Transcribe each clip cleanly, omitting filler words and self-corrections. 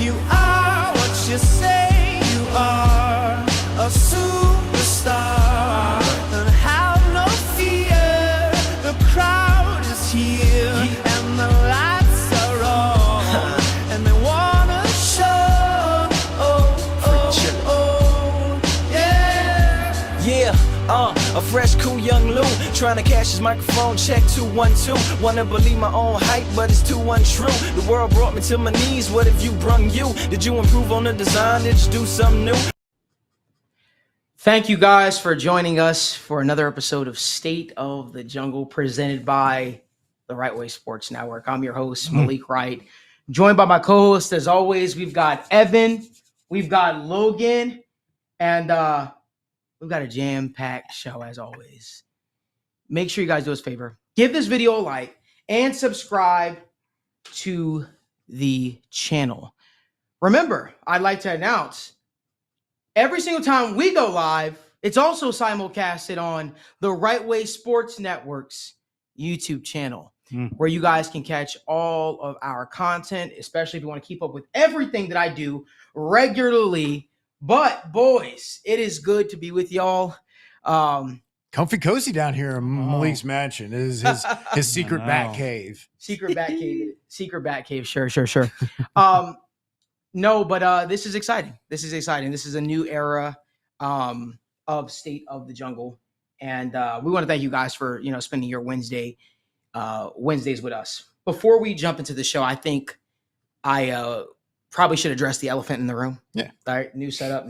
You are what you say you are, a superstar. And have no fear, the crowd is here, and the lights are on, and they wanna show. A fresh, cool young Lou, trying to cash his microphone check 212. Wanna believe my own hype, but it's too untrue. The world brought me to my knees, what have you brung you? Did you improve on the design, did you do something new? Thank you guys for joining us for another episode of State of the Jungle, presented by the Right Way Sports Network. I'm your host, Malik Wright, joined by my co-host, as always. We've got Evan, we've got Logan, and we've got a jam-packed show, as always. Make sure you guys do us a favor. Give this video a like and subscribe to the channel. Remember, I'd like to announce, every single time we go live, it's also simulcasted on the Right Way Sports Network's YouTube channel, where you guys can catch all of our content, especially if you want to keep up with everything that I do regularly. But boys, it is good to be with y'all. Comfy cozy down here in Malik's mansion. It is his secret bat cave. Secret bat cave. Sure. No, but this is exciting. This is a new era of State of the Jungle, and we want to thank you guys for spending your Wednesdays with us. Before we jump into the show, I think I probably should address the elephant in the room. Yeah. All right. New setup,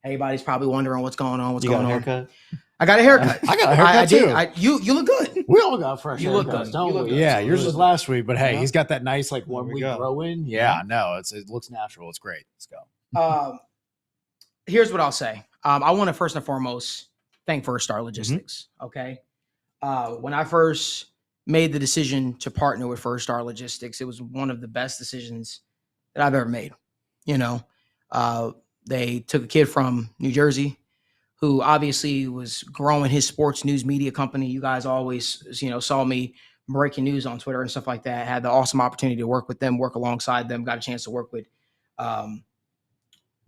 everybody's probably wondering what's going on. You got a haircut? I got a haircut. I got a haircut too. You look good. We all got fresh You look haircuts, good. don't You look we? good. Yeah, yours You was look last week, but hey, Yeah. he's got that nice 1 week go. grow in. Yeah, no, it looks natural. It's great. Let's go. Here's what I'll say. I want to first and foremost thank First Star Logistics. Okay. When I first made the decision to partner with First Star Logistics, it was one of the best decisions that I've ever made. They took a kid from New Jersey who obviously was growing his sports news media company. You guys always, saw me breaking news on Twitter and stuff like that. Had the awesome opportunity to work with them, work alongside them. Got a chance to work with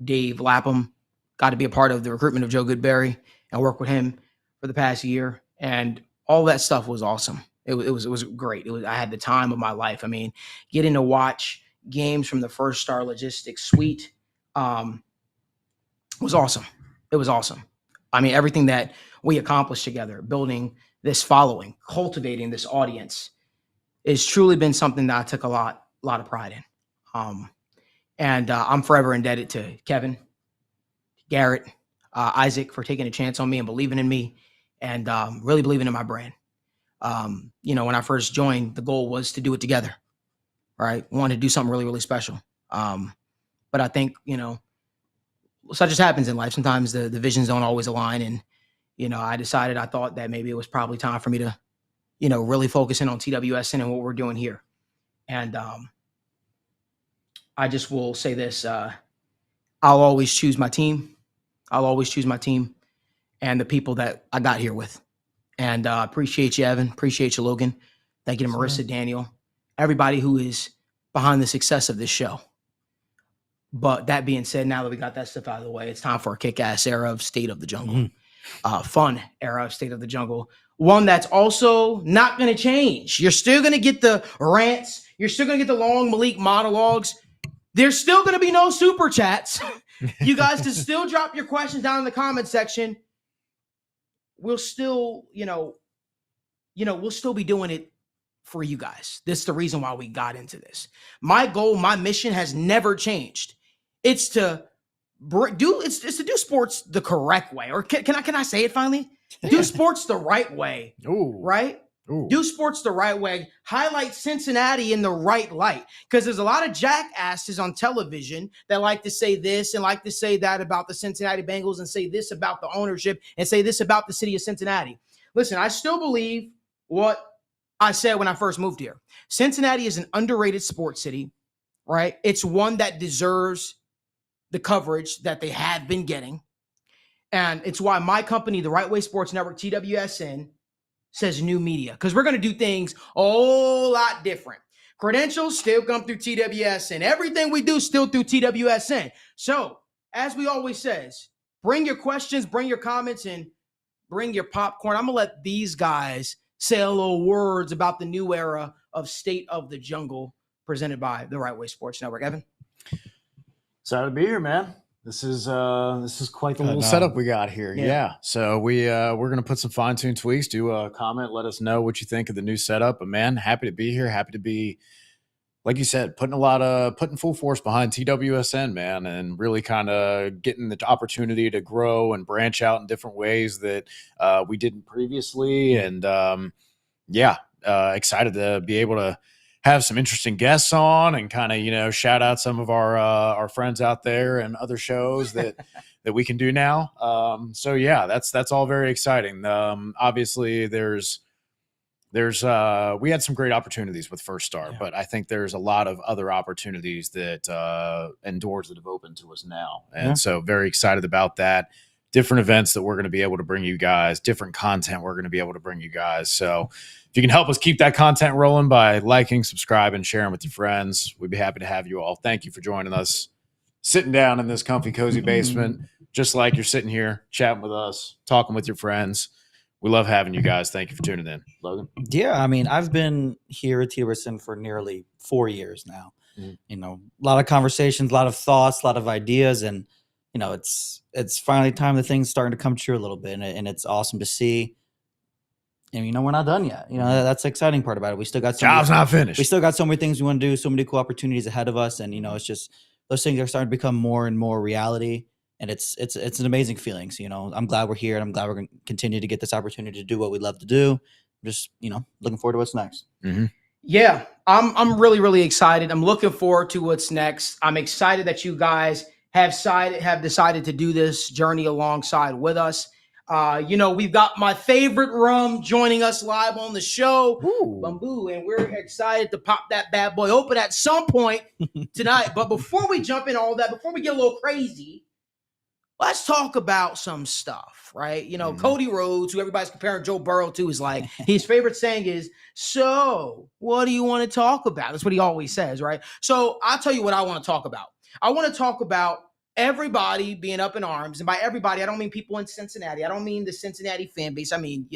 Dave Lapham. Got to be a part of the recruitment of Joe Goodberry and work with him for the past year. And all that stuff was awesome. It was great. I had the time of my life. I mean, getting to watch games from the First Star Logistics suite was awesome. It was awesome. I mean, everything that we accomplished together, building this following, cultivating this audience, has truly been something that I took a lot of pride in. And I'm forever indebted to Kevin, Garrett, Isaac for taking a chance on me and believing in me, and really believing in my brand. When I first joined, the goal was to do it together, right? Wanted to do something really, really special. But I think, such as happens in life. Sometimes the visions don't always align. And, I thought that maybe it was probably time for me to, really focus in on TWSN and what we're doing here. And I just will say this, I'll always choose my team. I'll always choose my team and the people that I got here with. And appreciate you, Evan. Appreciate you, Logan. Thank you to Marissa, Daniel, everybody who is behind the success of this show. But that being said, now that we got that stuff out of the way, it's time for a kick-ass era of State of the Jungle. Fun era of State of the Jungle. One that's also not going to change. You're still going to get the rants. You're still going to get the long Malik monologues. There's still going to be no super chats. You guys can still drop your questions down in the comment section. We'll still, we'll still be doing it for you guys. This is the reason why we got into this. My goal, my mission has never changed. It's to do sports the correct way. Or can I say it finally? Do sports the right way. Ooh. Right? Ooh. Do sports the right way. Highlight Cincinnati in the right light. Because there's a lot of jackasses on television that like to say this and like to say that about the Cincinnati Bengals and say this about the ownership and say this about the city of Cincinnati. Listen, I still believe what I said when I first moved here. Cincinnati is an underrated sports city, right? It's one that deserves the coverage that they have been getting. And it's why my company, the Right Way Sports Network, TWSN, says new media, because we're going to do things a whole lot different. Credentials still come through TWSN. Everything we do still through TWSN. So, as we always says, bring your questions, bring your comments, and bring your popcorn. I'm going to let these guys say a little words about the new era of State of the Jungle presented by the Right Way Sports Network. Evan? Excited to be here, man. This is quite the little setup we got here. Yeah. So we're gonna put some fine-tuned tweaks. Do a comment. Let us know what you think of the new setup. But man, happy to be here. Happy to be, like you said, putting full force behind TWSN, man, and really kind of getting the opportunity to grow and branch out in different ways that we didn't previously. And excited to be able to have some interesting guests on and kind of, shout out some of our friends out there and other shows that we can do now. That's all very exciting. Obviously there's we had some great opportunities with First Star, but I think there's a lot of other opportunities that and doors that have opened to us now. And so very excited about that. Different events that we're going to be able to bring you guys, different content we're going to be able to bring you guys. So if you can help us keep that content rolling by liking, subscribing, sharing with your friends, we'd be happy to have you all. Thank you for joining us, sitting down in this comfy, cozy basement, just like you're sitting here chatting with us, talking with your friends. We love having you guys. Thank you for tuning in. Logan? Yeah, I mean, I've been here at TWSN for nearly 4 years now. A lot of conversations, a lot of thoughts, a lot of ideas, and it's finally time the thing's starting to come true a little bit, and it's awesome to see. And we're not done yet. That's the exciting part about it. We still got job's not finished. We still got so many things we want to do, so many cool opportunities ahead of us, and it's just those things are starting to become more and more reality. And it's an amazing feeling. So, I'm glad we're here, and I'm glad we're going to continue to get this opportunity to do what we love to do. I'm just, looking forward to what's next. Mm-hmm. Yeah, I'm really, really excited. I'm looking forward to what's next. I'm excited that you guys have decided to do this journey alongside with us. We've got my favorite rum joining us live on the show, Bamboo, and we're excited to pop that bad boy open at some point tonight. But before we jump in all that, before we get a little crazy, let's talk about some stuff, right? Cody Rhodes, who everybody's comparing Joe Burrow to, is like, his favorite saying is, so what do you want to talk about? That's what he always says, right? So I'll tell you what I want to talk about. I want to talk about everybody being up in arms. And by everybody, I don't mean people in Cincinnati. I don't mean the Cincinnati fan base. I mean,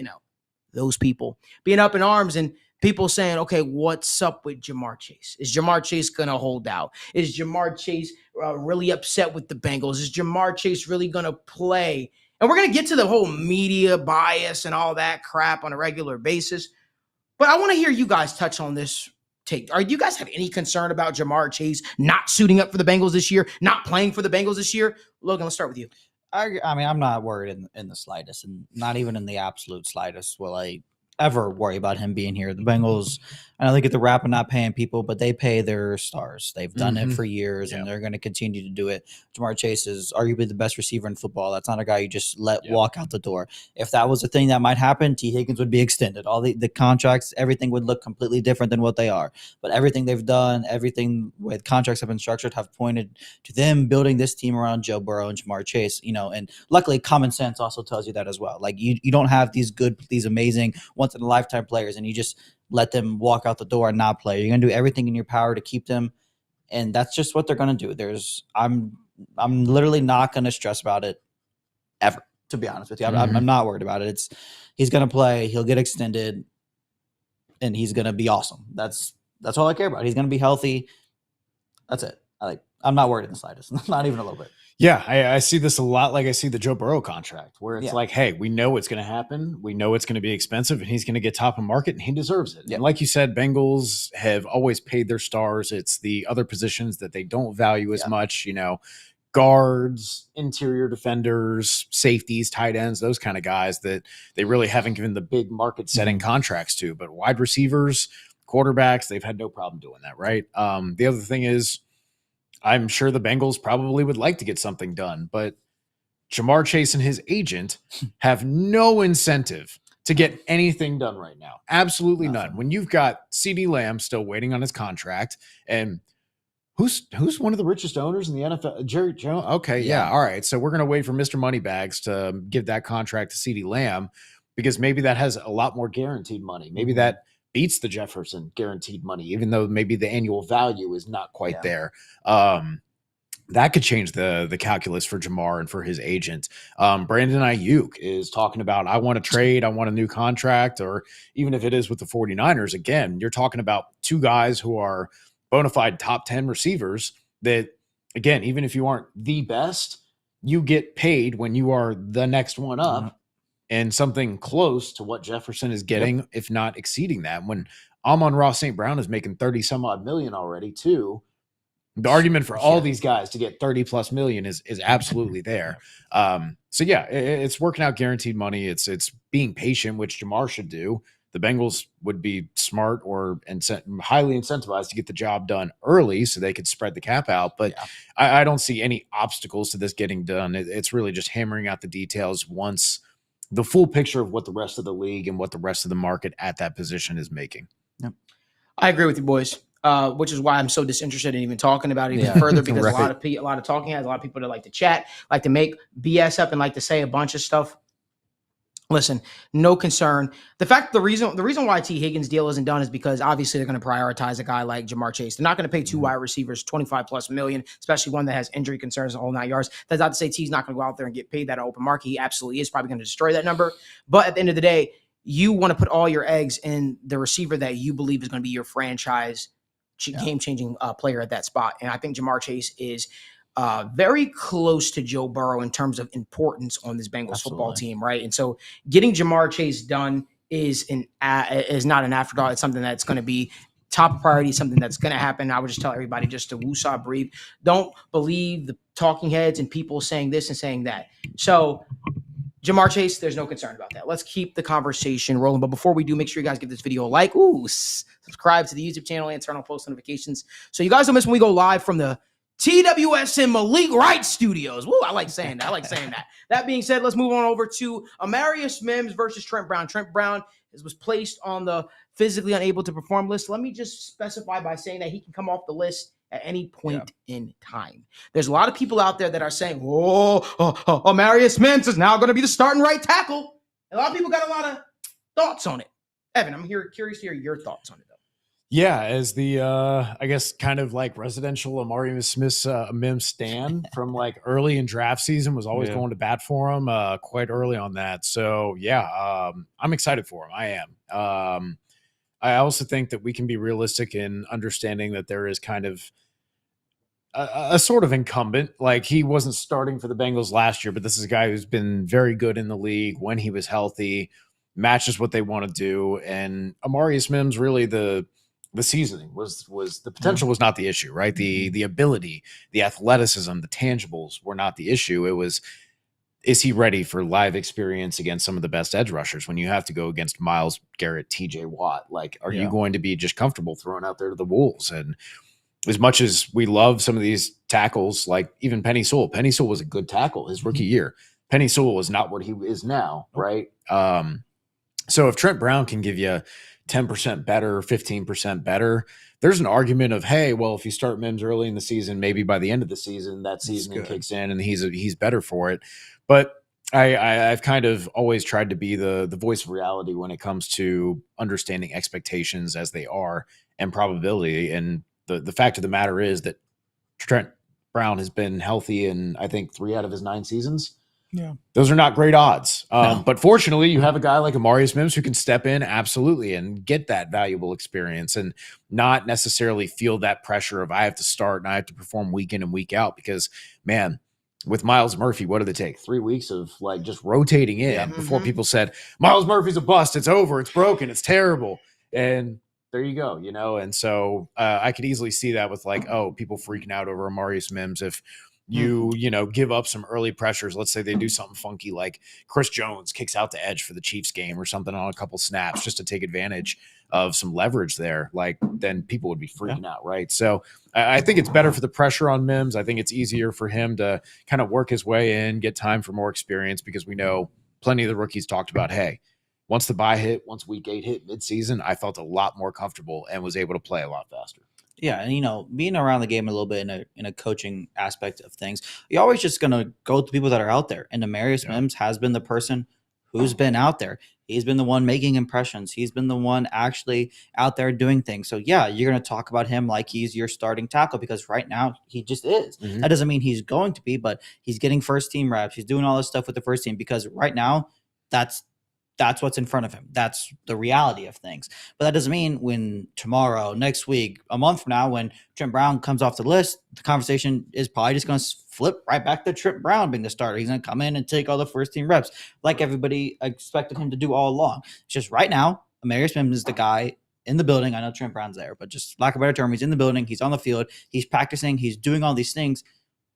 those people being up in arms and people saying, okay, what's up with Marrchase? Is Marrchase going to hold out? Is Marrchase really upset with the Bengals? Is Marrchase really going to play? And we're going to get to the whole media bias and all that crap on a regular basis. But I want to hear you guys touch on this take. Do you guys have any concern about Marrchase not suiting up for the Bengals this year, not playing for the Bengals this year? Logan, let's start with you. I mean, I'm not worried in the slightest, and not even in the absolute slightest will I ever worry about him being here. The Bengals, I know they get the rap of not paying people, but they pay their stars. They've done it for years, and they're going to continue to do it. Marrchase is arguably the best receiver in football. That's not a guy you just let walk out the door. If that was a thing that might happen, T. Higgins would be extended. All the contracts, everything would look completely different than what they are. But everything they've done, everything with contracts have been structured, have pointed to them building this team around Joe Burrow and Marrchase. And luckily common sense also tells you that as well. Like you don't have these amazing once in a lifetime players and you just let them walk out the door and not play. You're going to do everything in your power to keep them. And that's just what they're going to do. I'm literally not going to stress about it ever, to be honest with you. I'm not worried about it. He's going to play, he'll get extended, and he's going to be awesome. That's all I care about. He's going to be healthy. That's it. I'm not worried in the slightest, not even a little bit. Yeah, I see this a lot. Like I see the Joe Burrow contract where it's like, hey, we know it's going to happen. We know it's going to be expensive and he's going to get top of market and he deserves it. And like you said, Bengals have always paid their stars. It's the other positions that they don't value as much, guards, interior defenders, safeties, tight ends, those kind of guys that they really haven't given the big market setting contracts to. But wide receivers, quarterbacks, they've had no problem doing that, right? The other thing is, I'm sure the Bengals probably would like to get something done, but Marrchase and his agent have no incentive to get anything done right now. Absolutely none. When you've got CeeDee Lamb still waiting on his contract, and who's one of the richest owners in the NFL? Jerry Jones. Okay, yeah, all right. So we're going to wait for Mr. Moneybags to give that contract to CeeDee Lamb because maybe that has a lot more guaranteed money. Maybe that beats the Jefferson guaranteed money, even though maybe the annual value is not quite there. That could change the calculus for Jamar and for his agent. Brandon Ayuk is talking about, I want to trade, I want a new contract, or even if it is with the 49ers, again, you're talking about two guys who are bona fide top 10 receivers that, again, even if you aren't the best, you get paid when you are the next one up and something close to what Jefferson is getting, if not exceeding that. When Amon-Ra St. Brown is making 30 some odd million already too, the argument for all these guys to get 30 plus million is absolutely there. So yeah, it's working out guaranteed money. It's being patient, which Jamar should do. The Bengals would be smart or highly incentivized to get the job done early so they could spread the cap out. But I don't see any obstacles to this getting done. It's really just hammering out the details once the full picture of what the rest of the league and what the rest of the market at that position is making. Yep. I agree with you, boys. Which is why I'm so disinterested in even talking about it even further, because a lot of talking heads, a lot of people that like to chat, like to make BS up and like to say a bunch of stuff. Listen, no concern. The reason why T. Higgins deal isn't done is because obviously they're going to prioritize a guy like Jamar Chase. They're not going to pay two wide receivers 25 plus million, especially one that has injury concerns, the whole 9 yards. That's not to say T's not going to go out there and get paid that open market. He absolutely is probably going to destroy that number. But at the end of the day, you want to put all your eggs in the receiver that you believe is going to be your franchise game-changing player at that spot. And I think Jamar Chase is very close to Joe Burrow in terms of importance on this Bengals football team, right? And so getting Jamar Chase done is not an afterthought. It's something that's going to be top priority, something that's going to happen. I would just tell everybody just to woosah, breathe. Don't believe the talking heads and people saying this and saying that. So Jamar Chase, there's no concern about that. Let's keep the conversation rolling. But before we do, make sure you guys give this video a like. Subscribe to the YouTube channel and turn on post notifications so you guys don't miss when we go live from the TWSN Malik Wright studios. Woo, I like saying that. That being said, let's move on over to Mims versus Trent Brown. Trent Brown was placed on the physically unable to perform list. Let me just specify by saying that he can come off the list at any point in time. There's a lot of people out there that are saying, Mims is now going to be the starting right tackle. A lot of people got a lot of thoughts on it. Evan, I'm curious to hear your thoughts on it, though. Yeah, as the, I guess, kind of like residential Amari Smith's Mims stan from like early in draft season, was always going to bat for him quite early on that. So, I'm excited for him. I am. I also think that we can be realistic in understanding that there is kind of a sort of incumbent. Like, he wasn't starting for the Bengals last year, but this is a guy who's been very good in the league when he was healthy, matches what they want to do. And Amarius Mims, really the seasoning was the potential was not the issue, right? The ability, the athleticism, the tangibles were not the issue. It was, is he ready for live experience against some of the best edge rushers when you have to go against Myles Garrett, TJ Watt? Like, are you going to be just comfortable throwing out there to the wolves? And as much as we love some of these tackles, like even Penny Sewell was a good tackle his rookie year. Penny Sewell is not what he is now, right? So if Trent Brown can give you 10% better, 15% better, there's an argument of, hey, well, if you start Mims early in the season, maybe by the end of the season, that seasoning kicks in and he's better for it. But I've kind of always tried to be the voice of reality when it comes to understanding expectations as they are and probability. And the fact of the matter is that Trent Brown has been healthy in, I think, 3 out of his 9 seasons. Yeah, those are not great odds. But fortunately, you have a guy like Amarius Mims who can step in absolutely and get that valuable experience and not necessarily feel that pressure of I have to start and I have to perform week in and week out. Because, man, with Myles Murphy, what did it take? 3 weeks of like just rotating in before people said Myles Murphy's a bust. It's over. It's broken. It's terrible. And there you go, you know. And so I could easily see that with like, people freaking out over Amarius Mims if you give up some early pressures. Let's say they do something funky like Chris Jones kicks out the edge for the Chiefs game or something on a couple snaps just to take advantage of some leverage there. Like, then people would be freaking out, right? So I think it's better for the pressure on Mims. I think it's easier for him to kind of work his way in, get time for more experience, because we know plenty of the rookies talked about, hey, once the bye hit, once week 8 hit midseason, I felt a lot more comfortable and was able to play a lot faster. Yeah, and being around the game a little bit in a coaching aspect of things, you're always just gonna go with the people that are out there. And Amarius Mims has been the person who's been out there. He's been the one making impressions. He's been the one actually out there doing things. So yeah, you're going to talk about him like he's your starting tackle because right now he just is. That doesn't mean he's going to be, but he's getting first team reps. He's doing all this stuff with the first team because right now that's what's in front of him. That's the reality of things. But that doesn't mean when tomorrow, next week, a month from now, when Trent Brown comes off the list, the conversation is probably just going to flip right back to Trent Brown being the starter. He's going to come in and take all the first team reps like everybody expected him to do all along. It's just right now, Marrchase Mims is the guy in the building. I know Trent Brown's there, but just lack of a better term, he's in the building. He's on the field. He's practicing. He's doing all these things.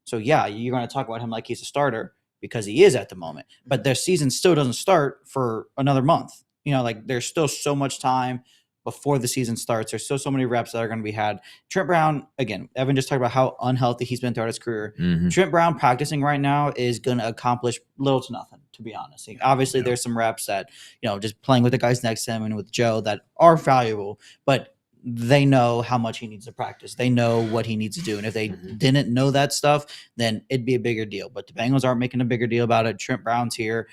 So yeah, you're going to talk about him like he's a starter, because he is at the moment, but their season still doesn't start for another month. Like there's still so much time before the season starts. There's still so many reps that are going to be had. Trent Brown, again, Evan just talked about how unhealthy he's been throughout his career. Trent Brown practicing right now is going to accomplish little to nothing, to be honest. Obviously, there's some reps that, just playing with the guys next to him and with Joe that are valuable, but they know how much he needs to practice. They know what he needs to do. And if they didn't know that stuff, then it'd be a bigger deal. But the Bengals aren't making a bigger deal about it. Trent Brown's here.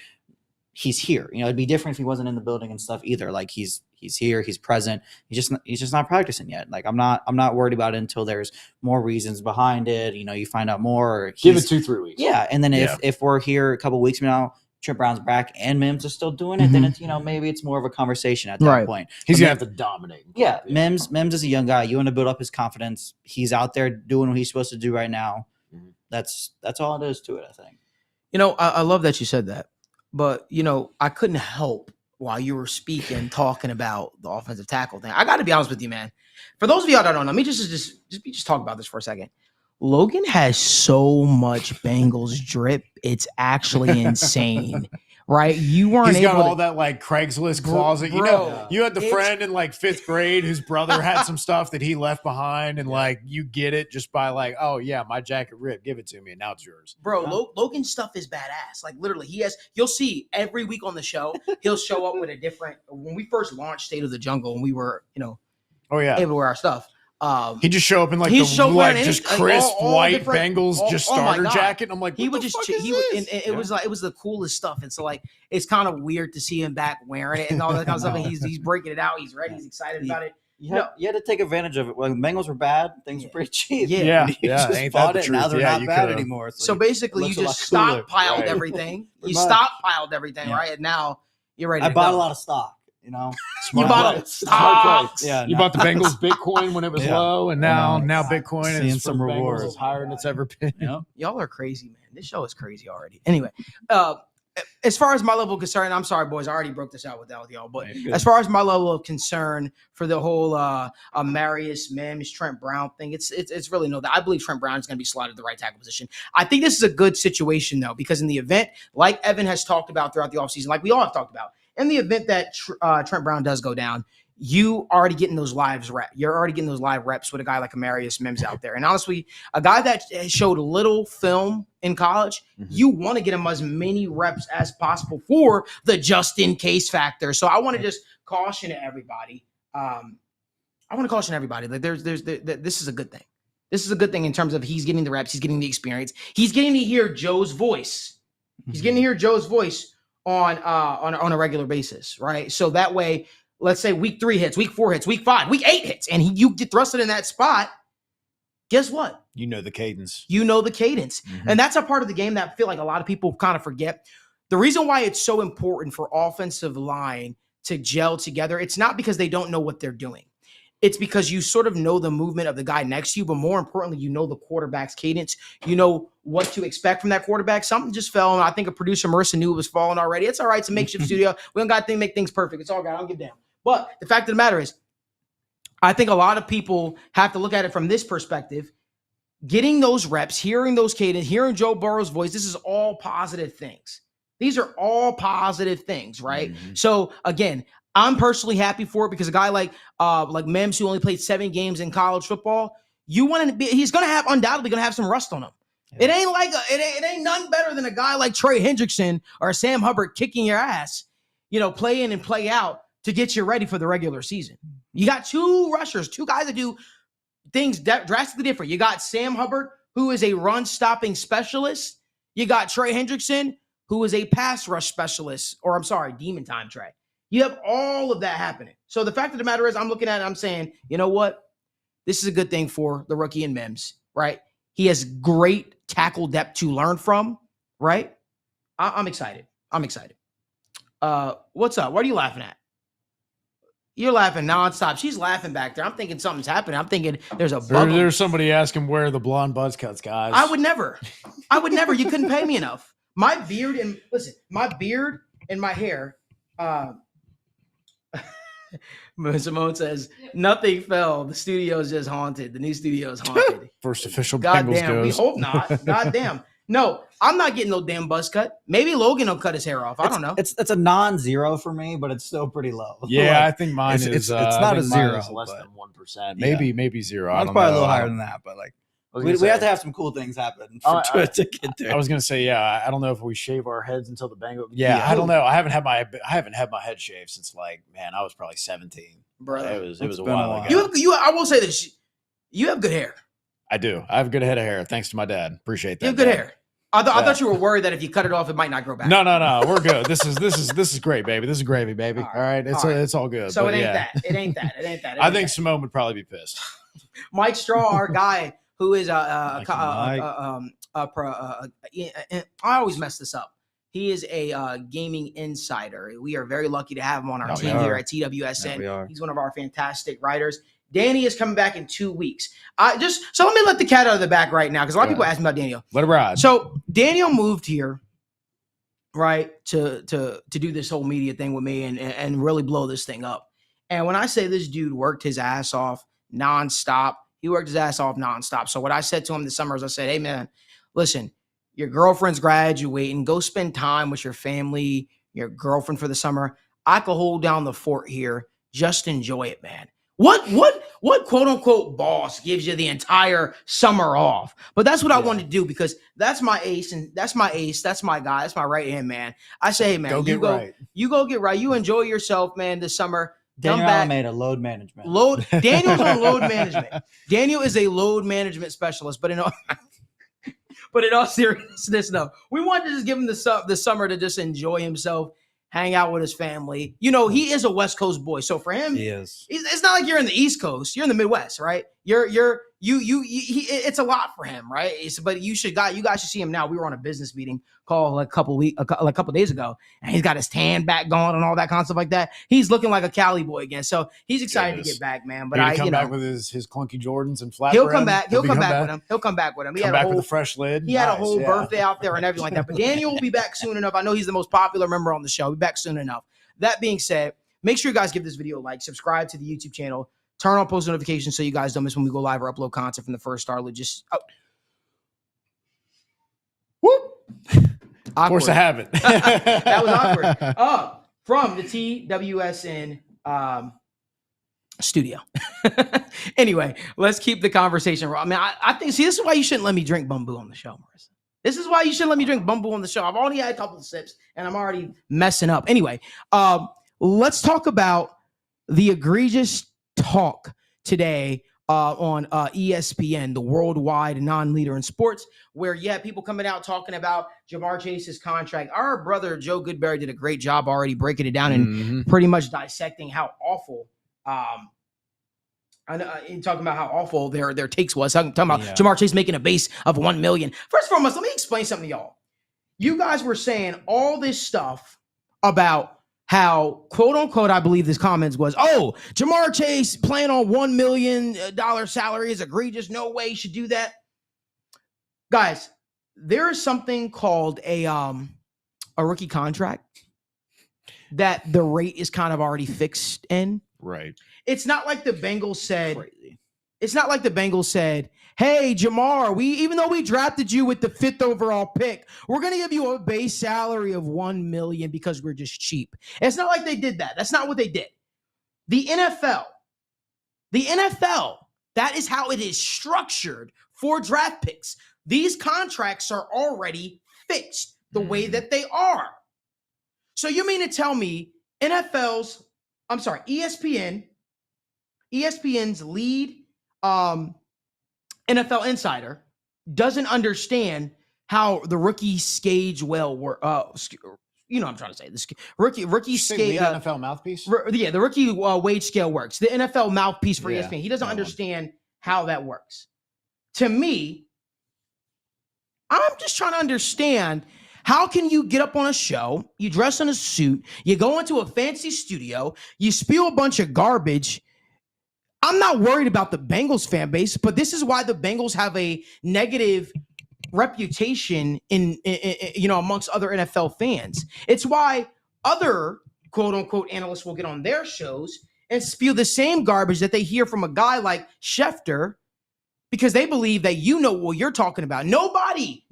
He's here. It'd be different if he wasn't in the building and stuff either. Like he's here, he's present. He's just not practicing yet. Like I'm not worried about it until there's more reasons behind it. You find out more. Give it 2-3 weeks. Yeah. And then if we're here a couple weeks from now, Trent Brown's back and Mims is still doing it, then it's, maybe it's more of a conversation at that point. He's going to have to dominate. Yeah. Mims is a young guy. You want to build up his confidence. He's out there doing what he's supposed to do right now. That's all it is to it, I think. I love that you said that. But, I couldn't help while you were speaking, talking about the offensive tackle thing. I got to be honest with you, man. For those of y'all that don't know, let me just talk about this for a second. Logan has so much Bengals drip. It's actually insane, right? You weren't He's got able all that like Craigslist closet. Bro, you had the friend in like 5th grade whose brother had some stuff that he left behind, and like you get it just by like, oh yeah, my jacket ripped, give it to me, and now it's yours. Bro, Logan's stuff is badass. Like literally, you'll see every week on the show, he'll show up with a different. When we first launched State of the Jungle, and we were, able to wear our stuff. He just show up in like just crisp white Bengals just starter jacket. And I'm like, it was the coolest stuff. And so like it's kind of weird to see him back wearing it and all that kind of stuff. And he's breaking it out. He's ready. He's excited about it. You had to take advantage of it. When the Bengals were bad, things were pretty cheap. Yeah. You just bought it. Now they're not bad anymore. So basically, you just stockpiled everything. You stockpiled everything, right? And now you're ready. I bought a lot of stock. You bought stocks. Yeah, you bought the Bengals Bitcoin when it was low, and now Bitcoin is some rewards as higher than it's ever been. Y'all are crazy, man. This show is crazy already. Anyway, as far as my level of concern, I'm sorry, boys, I already broke this out with y'all. But as far as my level of concern for the whole Marrchase Mims, Trent Brown thing, it's really no that I believe Trent Brown is going to be slotted at the right tackle position. I think this is a good situation though, because in the event, like Evan has talked about throughout the offseason, like we all have talked about. In the event that Trent Brown does go down, you already getting those live reps. You're already getting those live reps with a guy like Marrchase Mims out there. And honestly, a guy that showed little film in college, you want to get him as many reps as possible for the just in case factor. So I want to just caution everybody. Like this is a good thing. This is a good thing in terms of he's getting the reps, he's getting the experience, he's getting to hear Joe's voice. He's getting to hear Joe's voice on a regular basis, right? So that way, let's say week 3 hits, week 4 hits, week 5, week 8 hits, and you get thrusted in that spot. Guess what? You know the cadence. And that's a part of the game that I feel like a lot of people kind of forget. The reason why it's so important for offensive line to gel together, it's not because they don't know what they're doing. It's because you sort of know the movement of the guy next to you, but more importantly, you know the quarterback's cadence. You know what to expect from that quarterback. Something just fell, and I think a producer, Marissa, knew it was falling already. It's all right. It's a makeshift studio. We don't got to make things perfect. It's all good. I don't give a damn. But the fact of the matter is, I think a lot of people have to look at it from this perspective. Getting those reps, hearing those cadence, hearing Joe Burrow's voice, this is all positive things. These are all positive things, right? So, again, I'm personally happy for it because a guy like Mims, who only played 7 games in college football, he's going to undoubtedly have some rust on him. Yeah. It ain't none better than a guy like Trey Hendrickson or Sam Hubbard kicking your ass, play in and play out to get you ready for the regular season. You got 2 rushers, 2 guys that do things drastically different. You got Sam Hubbard, who is a run stopping specialist. You got Trey Hendrickson, who is a pass rush specialist, demon time Trey. You have all of that happening. So the fact of the matter is, I'm looking at it, I'm saying, you know what? This is a good thing for the rookie in Mims, right? He has great tackle depth to learn from, right? I'm excited. I'm excited. What's up? What are you laughing at? You're laughing nonstop. She's laughing back there. I'm thinking something's happening. I'm thinking there's a bug. There's somebody asking where are the blonde buzz cuts, guys. I would never. You couldn't pay me enough. My beard and my hair. Simone says nothing fell. The studio is just haunted. The new studio is haunted. First official God Bengals damn, goes. we hope not. God damn. No, I'm not getting no damn buzz cut. Maybe Logan will cut his hair off. I don't know. It's a non-zero for me, but it's still pretty low. Yeah, Like, I think mine is. it's not a zero, less but- than 1%. Maybe zero. Mine's probably a little higher than that, but like we have to have some cool things happen to get there. I was gonna say, yeah. I don't know if we shave our heads until the Bengals. Yeah, I don't know. I haven't had my head shaved since I was probably 17. Brother, it was a been while a while. ago. I will say this. You have good hair. I do. I have a good head of hair, thanks to my dad. Appreciate that. You have good Dad. hair. I thought you were worried that if you cut it off, it might not grow back. No. We're good. This is great, baby. This is gravy, baby. All right. It's all good. So but it ain't yeah. that. It ain't that. I think Simone would probably be pissed. Mike Straw, our guy, who is I always mess this up. He is a gaming insider. We are very lucky to have him on our team here at TWSN. Yeah, He's one of our fantastic writers. Danny is coming back in 2 weeks. So let me let the cat out of the bag right now, because a lot of people ask me about Daniel. Let it ride. So Daniel moved here, right, to do this whole media thing with me and really blow this thing up. And when I say this dude worked his ass off nonstop, he worked his ass off nonstop. So what I said to him this summer is I said, hey man, listen, your girlfriend's graduating, go spend time with your family, your girlfriend for the summer. I could hold down the fort here. Just enjoy it, man. What quote unquote boss gives you the entire summer off? But that's what I want to do, because that's my ace, and that's my ace. That's my guy. That's my right hand man. I say, hey man, you go get right. You enjoy yourself, man, this summer. Daniel made a load management. Daniel's on load management. Daniel is a load management specialist, but in all seriousness, no. We wanted to just give him the summer to just enjoy himself, hang out with his family. You know, he is a West Coast boy, so for him, He is. it's not like you're in the East Coast. You're in the Midwest, right? It's a lot for him, right? But you guys should see him now. We were on a business meeting call a couple days ago, and he's got his tan back going and all that kind of stuff like that. He's looking like a Cali boy again. So he's excited to get back, man. But come back with his clunky Jordans and flat. He'll come back. He'll come back with him. He'll come back with him. Come back with a fresh lid. He had a whole birthday out there and everything like that. But Daniel will be back soon enough. I know he's the most popular member on the show. He'll be back soon enough. That being said, make sure you guys give this video a like, subscribe to the YouTube channel, turn on post notifications so you guys don't miss when we go live or upload content from the first star. Of course I haven't. That was awkward. From the TWSN studio. Anyway, let's keep the conversation. I mean, I think, this is why you shouldn't let me drink bamboo on the show, Marissa. This is why you shouldn't let me drink bamboo on the show. I've only had a couple of sips and I'm already messing up. Anyway, let's talk about the egregious talk today on ESPN, the worldwide non-leader in sports, where people coming out talking about Marrchase's contract. Our brother Joe Goodberry did a great job already breaking it down and pretty much dissecting how awful talking about how awful their takes was. Talking about Marrchase making a base of $1 million. First and foremost, let me explain something to y'all. You guys were saying all this stuff about how, quote unquote, I believe this comments was, Marrchase playing on $1 million salary is egregious. No way you should do that. Guys, there is something called a rookie contract that the rate is kind of already fixed in. Right. It's not like the Bengals said. Crazy. It's not like the Bengals said, hey, Jamar, even though we drafted you with the 5th overall pick, we're going to give you a base salary of $1 million because we're just cheap. It's not like they did that. That's not what they did. The NFL, that is how it is structured for draft picks. These contracts are already fixed the way that they are. So you mean to tell me ESPN's lead NFL insider doesn't understand how the rookie you know what I'm trying to say. This rookie scale. NFL mouthpiece? The rookie wage scale works. The NFL mouthpiece for Yeah, ESPN. He doesn't that understand how that works. To me, I'm just trying to understand, how can you get up on a show, you dress in a suit, you go into a fancy studio, you spew a bunch of garbage. I'm not worried about the Bengals fan base, but this is why the Bengals have a negative reputation in amongst other NFL fans. It's why other quote unquote analysts will get on their shows and spew the same garbage that they hear from a guy like Schefter, because they believe that you know what you're talking about. Nobody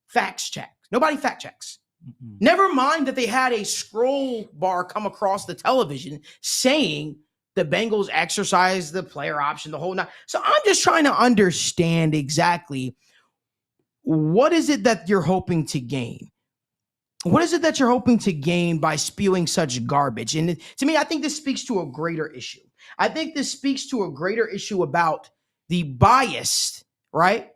fact checks. Nobody fact checks. Mm-hmm. Never mind that they had a scroll bar come across the television saying the Bengals exercise the player option, the whole night. So I'm just trying to understand exactly, what is it that you're hoping to gain? What is it that you're hoping to gain by spewing such garbage? And to me, I think this speaks to a greater issue. I think this speaks to a greater issue about the bias, right,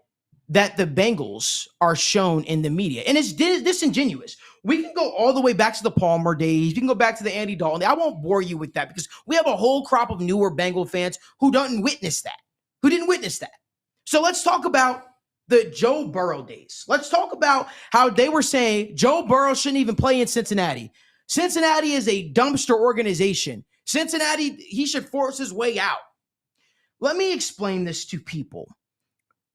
that the Bengals are shown in the media. And it's disingenuous. We can go all the way back to the Palmer days. You can go back to the Andy Dalton. I won't bore you with that because we have a whole crop of newer Bengal fans who didn't witness that. So let's talk about the Joe Burrow days. Let's talk about how they were saying Joe Burrow shouldn't even play in Cincinnati. Cincinnati is a dumpster organization. Cincinnati, he should force his way out. Let me explain this to people.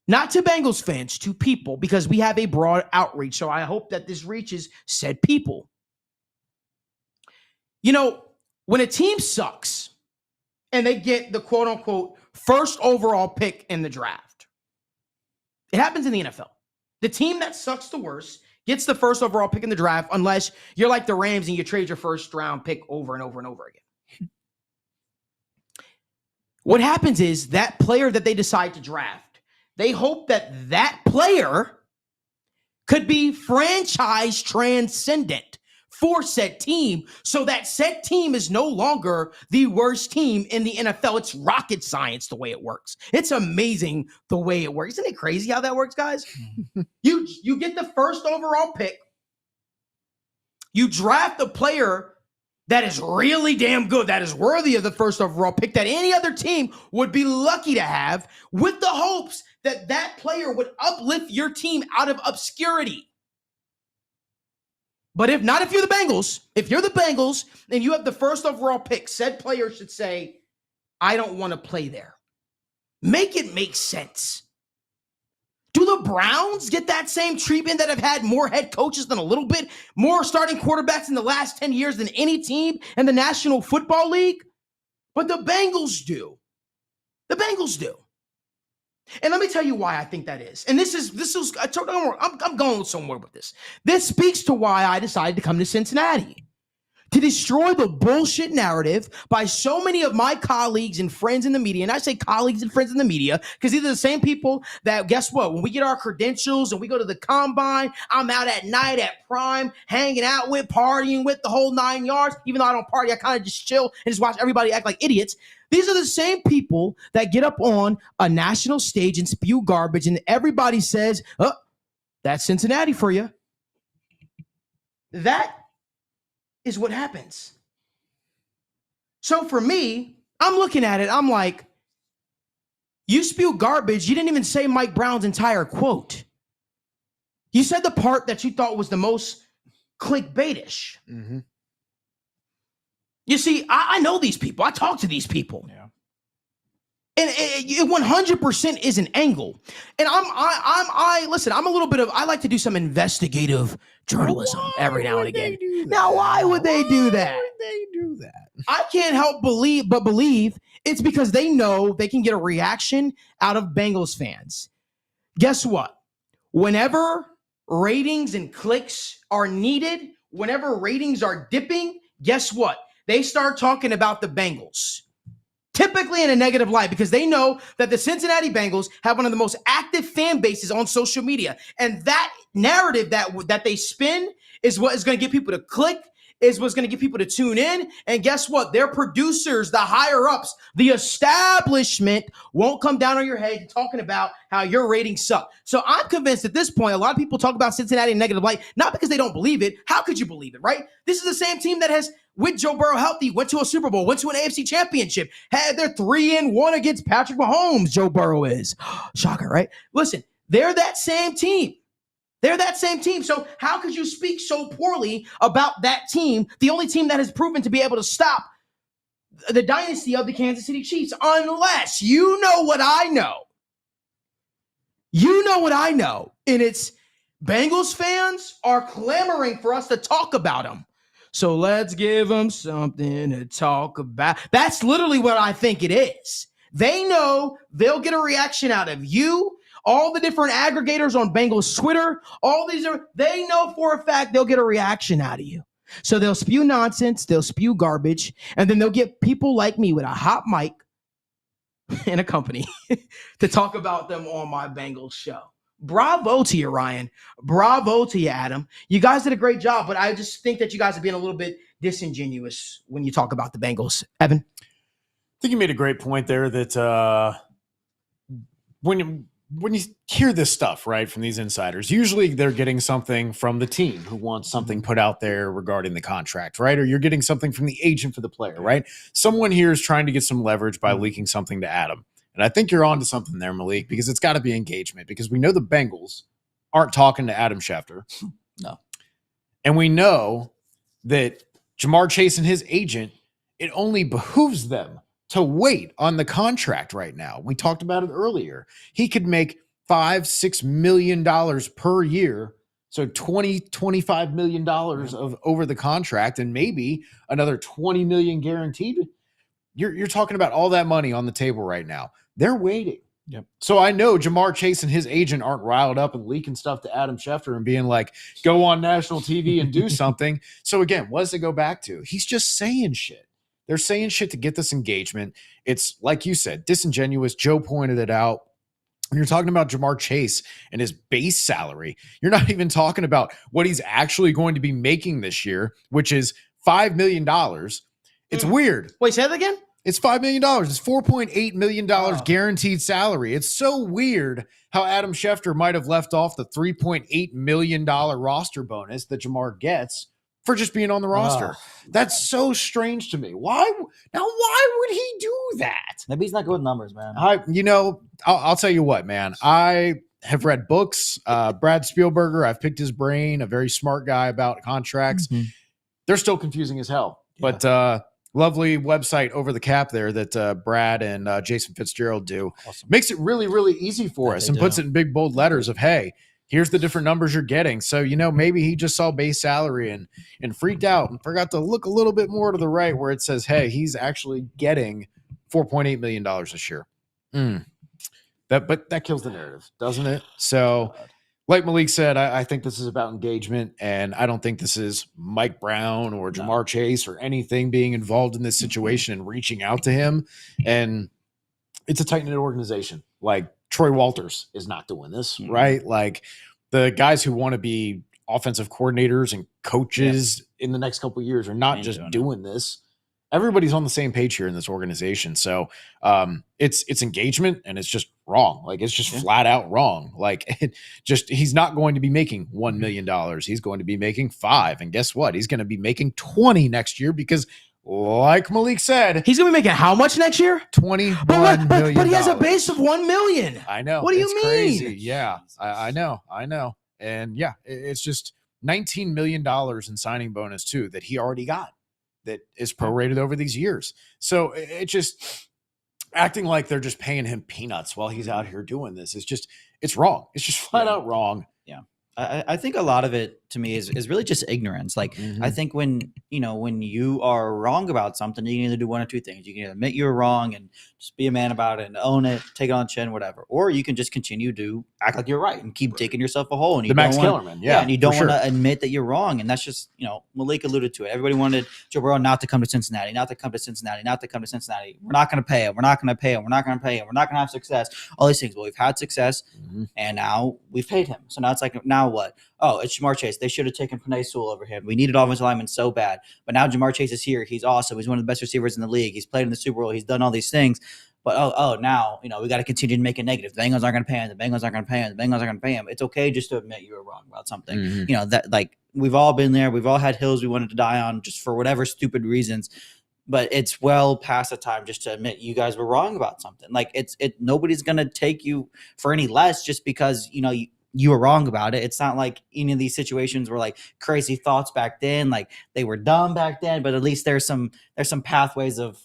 Not to Bengals fans, to people, because we have a broad outreach. So I hope that this reaches said people. You know, when a team sucks and they get the quote unquote first overall pick in the draft, it happens in the NFL. The team that sucks the worst gets the first overall pick in the draft, unless you're like the Rams and you trade your first round pick over and over and over again. What happens is that player that they decide to draft, they hope that that player could be franchise transcendent for said team, so that said team is no longer the worst team in the NFL. It's rocket science the way it works. It's amazing the way it works. Isn't it crazy how that works, guys? You get the first overall pick. You draft a player that is really damn good, that is worthy of the first overall pick, that any other team would be lucky to have, with the hopes that that player would uplift your team out of obscurity. But if you're the Bengals and you have the first overall pick, said player should say, I don't want to play there. Make it make sense. Do the Browns get that same treatment that have had more head coaches than a little bit, more starting quarterbacks in the last 10 years than any team in the National Football League? But the Bengals do. The Bengals do. And let me tell you why I think that is. And I'm going somewhere with this. This speaks to why I decided to come to Cincinnati. To destroy the bullshit narrative by so many of my colleagues and friends in the media. And I say colleagues and friends in the media because these are the same people that, guess what? When we get our credentials and we go to the combine, I'm out at night at Prime, hanging out with, partying with, the whole 9 yards. Even though I don't party, I kind of just chill and just watch everybody act like idiots. These are the same people that get up on a national stage and spew garbage, and everybody says, oh, that's Cincinnati for you. That is what happens. So for me, I'm looking at it, I'm like, you spew garbage, you didn't even say Mike Brown's entire quote. You said the part that you thought was the most clickbaitish. Mm-hmm. You see, I know these people. I talk to these people. Yeah. And it 100% is an angle. And listen, I'm a little bit of, I like to do some investigative journalism every now and again. Now, why would they do that? I can't help but believe it's because they know they can get a reaction out of Bengals fans. Guess what? Whenever ratings and clicks are needed, whenever ratings are dipping, guess what? They start talking about the Bengals, typically in a negative light, because they know that the Cincinnati Bengals have one of the most active fan bases on social media. And that narrative that they spin is what is going to get people to click, is what's going to get people to tune in. And guess what? Their producers, the higher ups, the establishment won't come down on your head talking about how your ratings suck. So I'm convinced at this point, a lot of people talk about Cincinnati in negative light, not because they don't believe it. How could you believe it, right? This is the same team that has, with Joe Burrow healthy, went to a Super Bowl, went to an AFC championship, had their 3-1 against Patrick Mahomes. Joe Burrow is. Shocker, right? Listen, they're that same team. They're that same team. So how could you speak so poorly about that team, the only team that has proven to be able to stop the dynasty of the Kansas City Chiefs, unless you know what I know? You know what I know. And it's Bengals fans are clamoring for us to talk about them. So let's give them something to talk about. That's literally what I think it is. They know they'll get a reaction out of you, all the different aggregators on Bengals Twitter, they know for a fact they'll get a reaction out of you. So they'll spew nonsense, they'll spew garbage, and then they'll get people like me with a hot mic and a company to talk about them on my Bengals show. Bravo to you, Ryan. Bravo to you, Adam. You guys did a great job, but I just think that you guys are being a little bit disingenuous when you talk about the Bengals. Evan? I think you made a great point there that when you hear this stuff, right, from these insiders, usually they're getting something from the team who wants something put out there regarding the contract, right? Or you're getting something from the agent for the player, right? Someone here is trying to get some leverage by leaking something to Adam. And I think you're on to something there, Malik, because it's got to be engagement, because we know the Bengals aren't talking to Adam Schefter. No. And we know that marrchase and his agent, it only behooves them to wait on the contract right now. We talked about it earlier. He could make $5-6 million per year. So $25 million of over the contract, and maybe another $20 million guaranteed. You're talking about all that money on the table right now. They're waiting. Yep. So I know Marrchase and his agent aren't riled up and leaking stuff to Adam Schefter and being like, go on national TV and do something. So again, what does it go back to? He's just saying shit. They're saying shit to get this engagement. It's like you said, disingenuous. Joe pointed it out. When you're talking about Marrchase and his base salary, you're not even talking about what he's actually going to be making this year, which is $5 million. It's weird. Wait, say that again? It's $5 million. It's $4.8 million guaranteed salary. It's so weird how Adam Schefter might have left off the $3.8 million roster bonus that Jamar gets for just being on the roster. That's so strange to me. Why would he do that? Maybe he's not good with numbers, man. I'll tell you what, man. I have read books. Brad Spielberger, I've picked his brain, a very smart guy about contracts. Mm-hmm. They're still confusing as hell. Yeah. But lovely website Over the Cap there that Brad and Jason Fitzgerald do. Awesome. Makes it really, really easy for us and puts it in big, bold letters of, hey, here's the different numbers you're getting. So, maybe he just saw base salary and freaked out and forgot to look a little bit more to the right where it says, hey, he's actually getting $4.8 million this year. But that kills the narrative, doesn't it? So, like Malik said, I think this is about engagement, and I don't think this is Mike Brown or Marrchase or anything being involved in this situation and reaching out to him. And it's a tight-knit organization. Like Troy Walters is not doing this, right? Like the guys who want to be offensive coordinators and coaches in the next couple of years are not just doing this. Everybody's on the same page here in this organization. So it's engagement, and it's just wrong. Like it's just flat out wrong. Like he's not going to be making $1 million. He's going to be making $5 million. And guess what? He's going to be making 20 next year because like Malik said, he's going to be making how much next year? $21 million. But he has a base of $1 million. I know. What do you mean? Crazy. Yeah, I know. And yeah, it's just $19 million in signing bonus too that he already got. That is prorated over these years. So it just acting like they're just paying him peanuts while he's out here doing this. It's wrong. It's just flat out wrong. Yeah. I think a lot of it to me is really just ignorance. Like I think when you are wrong about something, you can either do one or two things. You can either admit you're wrong and just be a man about it and own it, take it on the chin, whatever. Or you can just continue to act like you're right and keep digging yourself a hole. And you Max Kellerman. Yeah. And you don't want to admit that you're wrong. And that's just, Malik alluded to it. Everybody wanted Joe Burrow not to come to Cincinnati, not to come to Cincinnati, not to come to Cincinnati. We're not going to pay him. We're not going to pay him. We're not going to pay him. We're not going to have success. All these things. Well, we've had success and now we've paid him. So now it's like, now what? oh, it's marrchase. They should have taken Penei Sewell over him. We needed offensive linemen so bad. But now marrchase is here. He's awesome. He's one of the best receivers in the league. He's played in the Super Bowl. He's done all these things. But now, we got to continue to make it negative. The Bengals aren't going to pay him. The Bengals aren't going to pay him. The Bengals aren't going to pay him. It's okay just to admit you were wrong about something. Mm-hmm. That like we've all been there. We've all had hills we wanted to die on just for whatever stupid reasons. But it's well past the time just to admit you guys were wrong about something. Like nobody's going to take you for any less just because, you were wrong about it. It's not like any of these situations were like crazy thoughts back then. Like they were dumb back then, but at least there's some pathways of,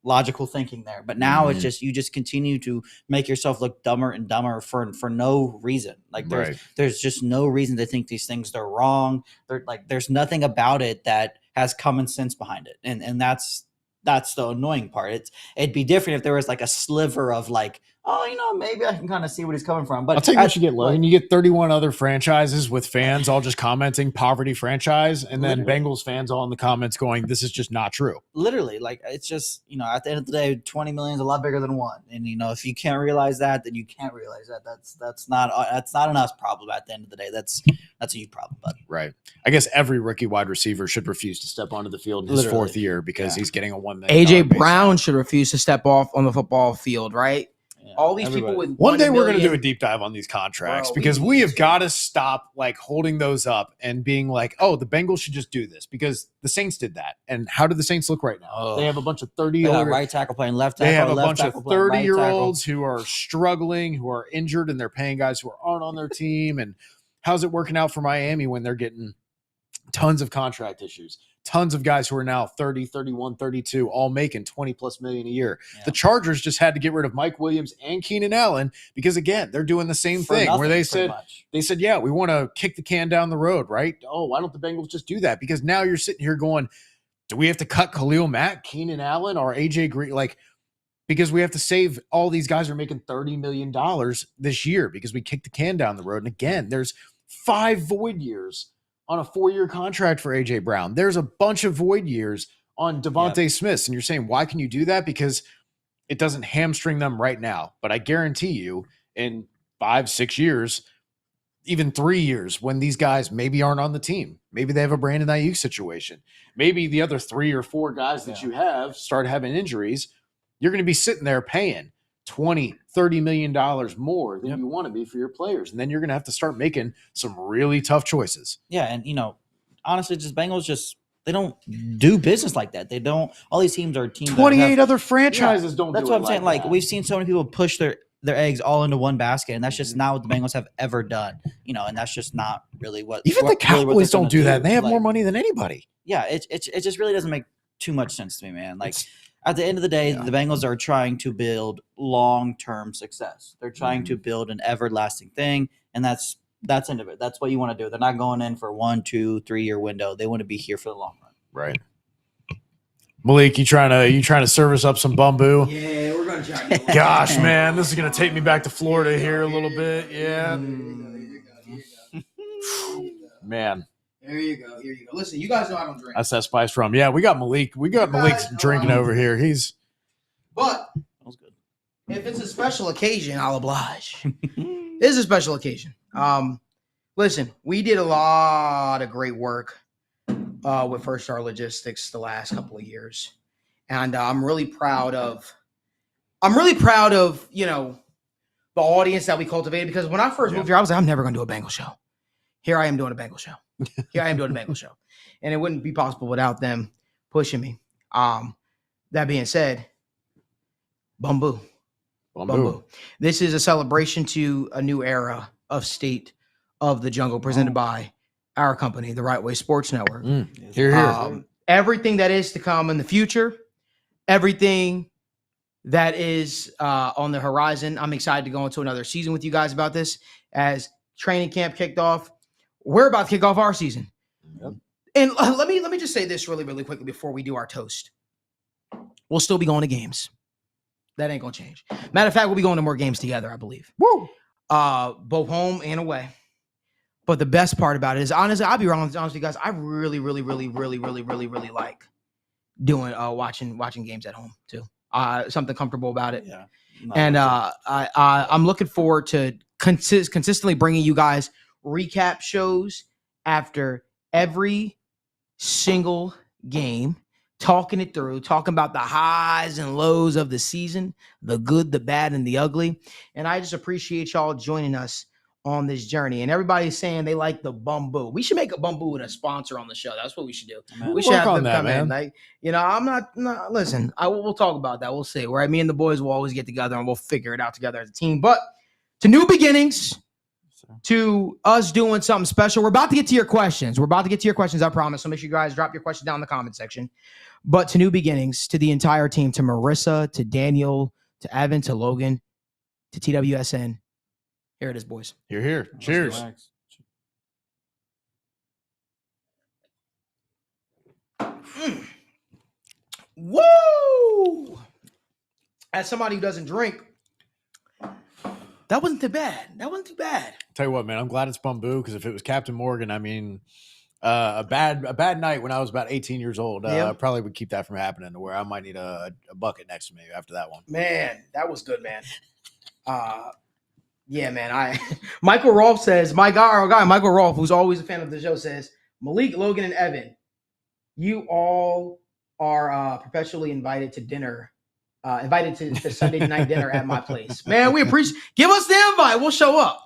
logical thinking there. But now it's just, you just continue to make yourself look dumber and dumber for no reason. Like there's just no reason to think these things are wrong. There's nothing about it that has common sense behind it. And that's the annoying part. It'd be different if there was like a sliver of like, oh, maybe I can kind of see what he's coming from. But I'll tell you what you get, Logan. You get 31 other franchises with fans all just commenting poverty franchise, and then Bengals fans all in the comments going, this is just not true. Literally, like it's just, at the end of the day, 20 million is a lot bigger than one. And if you can't realize that, then you can't realize that. That's not an us problem at the end of the day. That's a you problem, bud. Right. I guess every rookie wide receiver should refuse to step onto the field in his fourth year because he's getting a $1 million. AJ Brown should refuse to step off on the football field, right? Yeah, all these people with one day we're going to do a deep dive on these contracts because we have got to stop like holding those up and being like, oh, the Bengals should just do this because the Saints did that. And how do the Saints look right now? They have a bunch of 30-year-olds. Right tackle playing left tackle. They have a bunch of 30-year-olds who are struggling, who are injured, and they're paying guys who aren't on their team. And how's it working out for Miami when they're getting tons of contract issues? Tons of guys who are now 30, 31, 32, all making 20 plus million a year. Yeah. The Chargers just had to get rid of Mike Williams and Keenan Allen because, again, they're doing the same thing where they said, yeah, we want to kick the can down the road, right? Oh, why don't the Bengals just do that? Because now you're sitting here going, do we have to cut Khalil Mack, Keenan Allen, or AJ Green? Like, because we have to save all these guys are making $30 million this year because we kicked the can down the road. And again, there's 5 void years on a 4-year contract for AJ Brown. There's a bunch of void years on Devontae Smith. And you're saying, why can you do that? Because it doesn't hamstring them right now. But I guarantee you in 5-6 years, even 3 years, when these guys maybe aren't on the team, maybe they have a Brandon Ayuk situation. Maybe the other 3 or 4 guys that you have start having injuries. You're going to be sitting there paying $20, $30 million more than you want to be for your players. And then you're going to have to start making some really tough choices. Yeah. And, honestly, just Bengals they don't do business like that. They don't. All these teams are teams. 28 other franchises don't do it. That's what I'm saying. Like, we've seen so many people push their eggs all into one basket, and that's just not what the Bengals have ever done. And that's just not really what. Even the Cowboys don't do that. They have more money than anybody. Yeah. It just really doesn't make too much sense to me, man. Like, at the end of the day, the Bengals are trying to build long-term success. They're trying to build an everlasting thing, and that's end of it. That's what you want to do. They're not going in for 1, 2, 3 year window. They want to be here for the long run. Right. Malik, you trying to service up some bumbu? Yeah, we're gonna try. Gosh, man, this is gonna take me back to Florida here a little bit. Yeah. Man. There you go. Here you go. Listen, you guys know I don't drink. That's that spice rum. Yeah, we got Malik. Malik's drinking over here. But that was good. If it's a special occasion, I'll oblige. It is a special occasion. Listen, we did a lot of great work with First Star Logistics the last couple of years, and I'm really proud of the audience that we cultivated. Because when I first moved here, I was like, I'm never going to do a Bengal show. Here I am doing a Bengal show. And it wouldn't be possible without them pushing me. That being said, Bamboo. This is a celebration to a new era of State of the Jungle presented by our company, the Right Way Sports Network. Here. Everything that is to come in the future, everything that is on the horizon. I'm excited to go into another season with you guys about this as training camp kicked off. We're about to kick off our season. Yep. And let me just say this really, really quickly before we do our toast. We'll still be going to games. That ain't going to change. Matter of fact, we'll be going to more games together, I believe. Woo! Both home and away. But the best part about it is, honestly, I'll be honest with you guys, I really, really, really, really, really, really, really like doing watching games at home too. Something comfortable about it. Yeah. And I'm looking forward to consistently bringing you guys recap shows after every single game, talking it through, talking about the highs and lows of the season, the good, the bad, and the ugly. And I just appreciate y'all joining us on this journey. And everybody's saying they like the bamboo. We should make a bamboo and a sponsor on the show. That's what we should do. Man, we should have them that, come man. in. Like, I'm not listen, we'll talk about that. We'll see. Right? Me and the boys will always get together and we'll figure it out together as a team. But to new beginnings, to us doing something special. We're about to get to your questions. I promise. So make sure you guys drop your questions down in the comment section. But to new beginnings, to the entire team, to Marissa, to Daniel, to Evan, to Logan, to TWSN. Here it is, boys. Here. Cheers. Woo! As somebody who doesn't drink, that wasn't too bad. Tell you what, man, I'm glad it's bamboo because if it was Captain Morgan, I mean, a bad night when I was about 18 years old, I probably would keep that from happening to where I might need a bucket next to me after that one. Man, that was good, man. Yeah, man. Michael Rolfe says, my guy, Michael Rolfe, who's always a fan of the show, says, Malik, Logan, and Evan, you all are perpetually invited to dinner. Invited to Sunday night dinner at my place. Man, we appreciate. Give us the invite. We'll show up.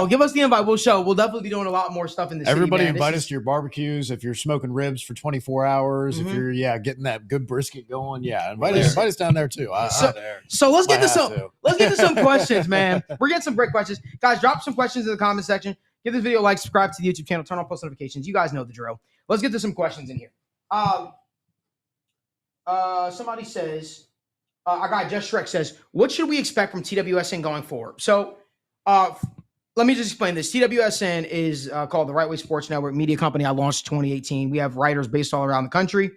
Give us the invite. We'll show. We'll definitely be doing a lot more stuff in the Everybody city. Invite us to your barbecues. If you're smoking ribs for 24 hours, if you're getting that good brisket going, invite us down there too. So let's get to some questions, man. We're getting some great questions. Guys, drop some questions in the comment section. Give this video a like, subscribe to the YouTube channel, turn on post notifications. You guys know the drill. Let's get to some questions in here. Somebody says, our guy Just Shrek says, what should we expect from TWSN going forward? So let me just explain this. TWSN is called the Right Way Sports Network media company. I launched in 2018. We have writers based all around the country.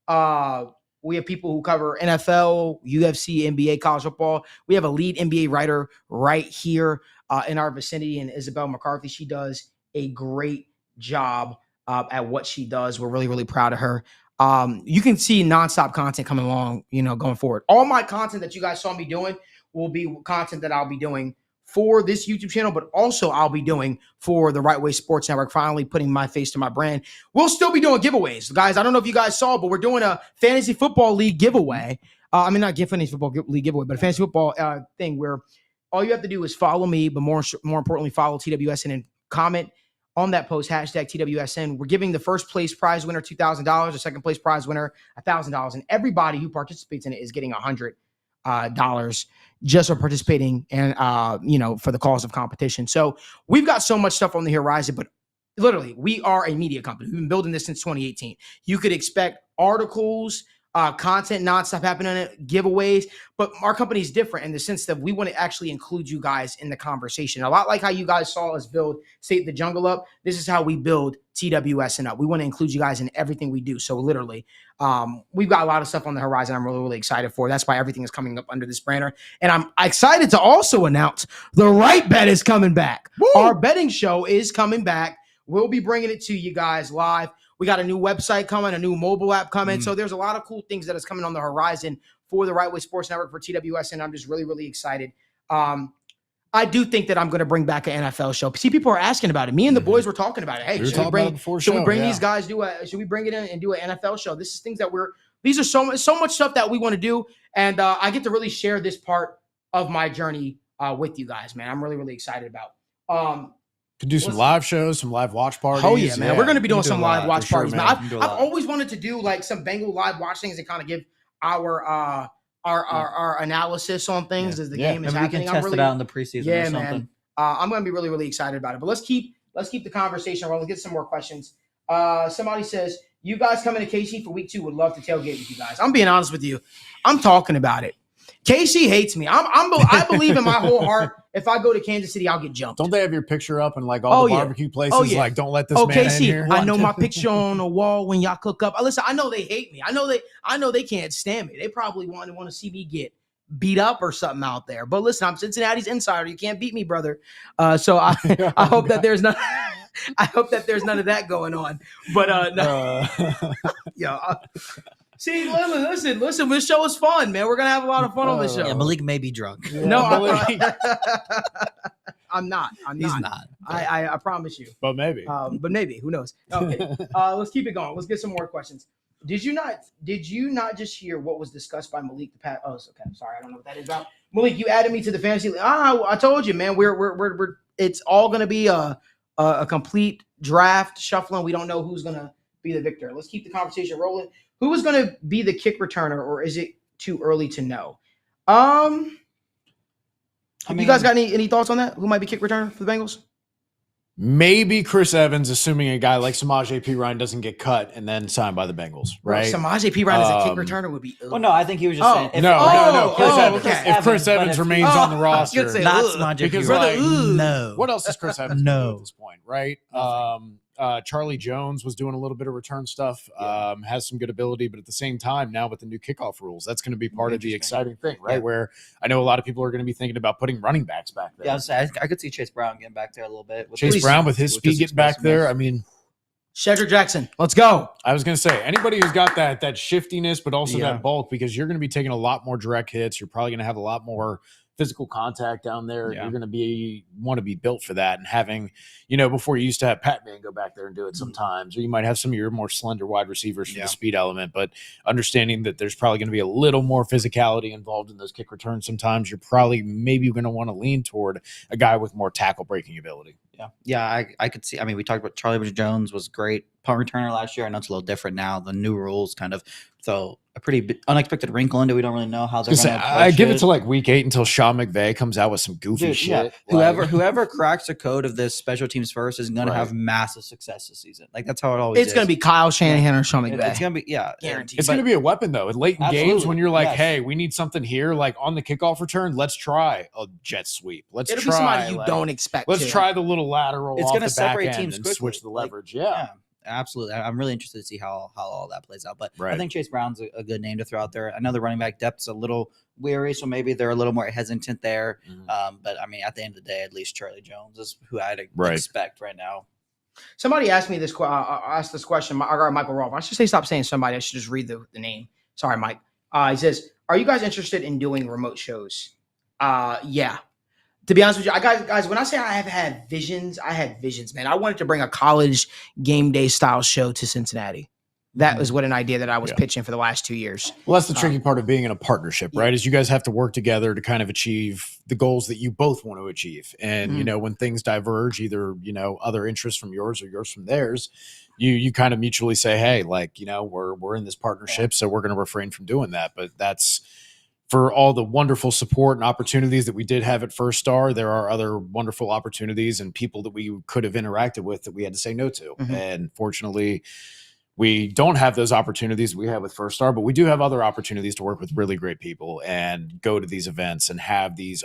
We have people who cover NFL, UFC, NBA, college football. We have a lead NBA writer right here in our vicinity, and Isabel McCarthy. She does a great job at what she does. We're really, really proud of her. You can see nonstop content coming along, going forward. All my content that you guys saw me doing will be content that I'll be doing for this YouTube channel, but also I'll be doing for the Right Way Sports Network, finally putting my face to my brand. We'll still be doing giveaways. Guys, I don't know if you guys saw, but we're doing a fantasy football league giveaway. Not fantasy football league giveaway, but a fantasy football thing where all you have to do is follow me, but more importantly, follow TWSN and comment on that post, hashtag TWSN. We're giving the first place prize winner $2,000, the second place prize winner $1,000, and everybody who participates in it is getting $100 just for participating and for the cause of competition. So we've got so much stuff on the horizon, but literally we are a media company. We've been building this since 2018. You could expect articles, content nonstop happening, giveaways, but our company is different in the sense that we want to actually include you guys in the conversation. A lot like how you guys saw us build State the Jungle up. This is how we build TWSN up. We want to include you guys in everything we do. So literally, we've got a lot of stuff on the horizon. I'm really, really excited for. That's why everything is coming up under this banner. And I'm excited to also announce the Wright Bet is coming back. Woo! Our betting show is coming back. We'll be bringing it to you guys live. We got a new website coming, a new mobile app coming. So there's a lot of cool things that is coming on the horizon for the Right Way Sports Network, for TWSN. I'm just really, really excited. I do think that I'm going to bring back an NFL show. See, people are asking about it. Me and the boys were talking about it. Hey, should we bring these guys, should we bring it in and do an NFL show? This is things that these are so much stuff that we want to do. And I get to really share this part of my journey with you guys, man. I'm really, really excited about. Could do some live shows, some live watch parties. Oh yeah, man. We're going to be doing some live watch parties, man. I've always wanted to do like some Bengal live watch things and kind of give our analysis on things as the game is happening. We can test it out in the preseason or something. Man. I'm going to be really, really excited about it. But let's keep the conversation rolling. Let's get some more questions. Somebody says, you guys coming to KC for week 2, would love to tailgate with you guys. I'm being honest with you. I'm talking about it. KC hates me. I believe in my whole heart. If I go to Kansas City, I'll get jumped. Don't they have your picture up in like all the barbecue places? Like, don't let this man KC, in here. I know my picture on the wall when y'all cook up. Listen, I know they hate me. I know they can't stand me. They probably want to see me get beat up or something out there. But listen, I'm Cincinnati's insider. You can't beat me, brother. So I hope that there's none. I hope that there's none of that going on. But no. See, listen. This show is fun, man. We're gonna have a lot of fun on this show. Yeah, Malik may be drunk. No, I'm not. He's not. I promise you. But maybe. But maybe, who knows? Okay, let's keep it going. Let's get some more questions. Did you not just hear what was discussed by Malik the past? Oh, okay. Sorry, I don't know what that is about. Malik, you added me to the fantasy league. I told you, man. We're it's all gonna be a complete draft shuffling. We don't know who's gonna be the victor. Let's keep the conversation rolling. Who is gonna be the kick returner, or is it too early to know? You guys got any thoughts on that? Who might be kick returner for the Bengals? Maybe Chris Evans, assuming a guy like Samaje Perine doesn't get cut and then signed by the Bengals, right? Samaje Perine as a kick returner would be. Well, no, I think he was just saying. No. Chris Evans. Okay. If Chris Evans remains on the roster, not Samaje because Perine. No. What else is Chris Evans doing at this point, right? Charlie Jones was doing a little bit of return stuff, has some good ability, but at the same time, now with the new kickoff rules, that's going to be part of the exciting thing, right? Yeah. Where I know a lot of people are going to be thinking about putting running backs back there. Yeah, I could see Chase Brown getting back there a little bit. Chase Brown with his speed getting back there. I mean, Shedrick Jackson, let's go. I was going to say, anybody who's got that shiftiness, but also that bulk, because you're going to be taking a lot more direct hits. You're probably going to have a lot more physical contact down there. You're going to want to be built for that. And having, before you used to have Pat Man go back there and do it sometimes, or you might have some of your more slender wide receivers for the speed element, but understanding that there's probably going to be a little more physicality involved in those kick returns. Sometimes you're probably maybe going to want to lean toward a guy with more tackle breaking ability. Yeah, I could see. I mean, we talked about Charlie Jones was great punt returner last year. I know it's a little different now. The new rules kind of throw a pretty unexpected wrinkle into it. We don't really know how they're going to I give it to like week 8 until Sean McVay comes out with some goofy shit. Yeah. Whoever cracks the code of this special teams first is going to have massive success this season. Like that's how it always is. It's going to be Kyle Shanahan or Sean McVay. It's going to be guaranteed. It's going to be a weapon though. In late in games when you're like, hey, we need something here, like on the kickoff return, let's try a jet sweep. It'll be somebody you don't expect. Let's try the little lateral. It's going to separate teams and quickly. Switch the leverage. Absolutely. I'm really interested to see how all that plays out. But I think Chase Brown's a good name to throw out there. I know the running back depth's a little weary, so maybe they're a little more hesitant there. But, I mean, at the end of the day, at least Charlie Jones is who I'd expect right now. Somebody asked me this question. I got Michael Rolfe. I should say stop saying somebody. I should just read the name. Sorry, Mike. He says, are you guys interested in doing remote shows? Yeah. To be honest with you, guys, when I say I have had visions, man. I wanted to bring a college game day style show to Cincinnati. That was an idea that I was pitching for the last 2 years. Well, that's the tricky part of being in a partnership, right? Is you guys have to work together to kind of achieve the goals that you both want to achieve. And, when things diverge, either, other interests from yours or yours from theirs, you kind of mutually say, hey, like, we're in this partnership, so we're going to refrain from doing that. But that's for all the wonderful support and opportunities that we did have at First Star. There are other wonderful opportunities and people that we could have interacted with that we had to say no to. And fortunately, we don't have those opportunities we have with First Star, but we do have other opportunities to work with really great people and go to these events and have these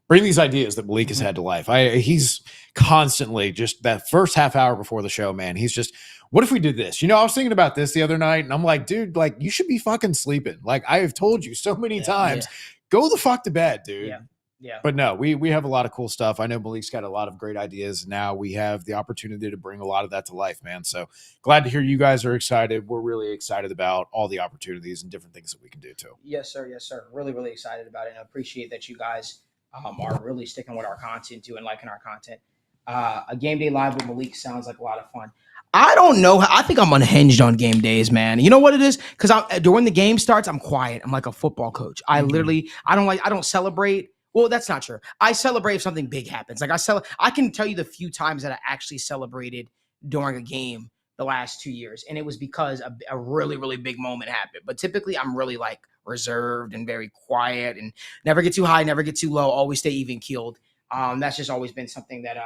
bring these ideas that Malik has had to life. He's constantly just that first half hour before the show, man. He's just, what if we did this? I was thinking about this the other night and I'm like, dude, like you should be fucking sleeping. Like I have told you so many times, go the fuck to bed, dude. Yeah. But no, we have a lot of cool stuff. I know Malik's got a lot of great ideas. Now we have the opportunity to bring a lot of that to life, man. So glad to hear you guys are excited. We're really excited about all the opportunities and different things that we can do too. Yes, sir. Really, really excited about it. And I appreciate that you guys are really sticking with our content too and liking our content. A game day live with Malik sounds like a lot of fun. I don't know. I think I'm unhinged on game days, man. You know what it is? Because during the game starts, I'm quiet. I'm like a football coach. I don't celebrate. Well, that's not true. I celebrate if something big happens. Like I can tell you the few times that I actually celebrated during a game the last 2 years. And it was because a really, really big moment happened. But typically I'm really like reserved and very quiet and never get too high, never get too low, always stay even keeled. That's just always been something that,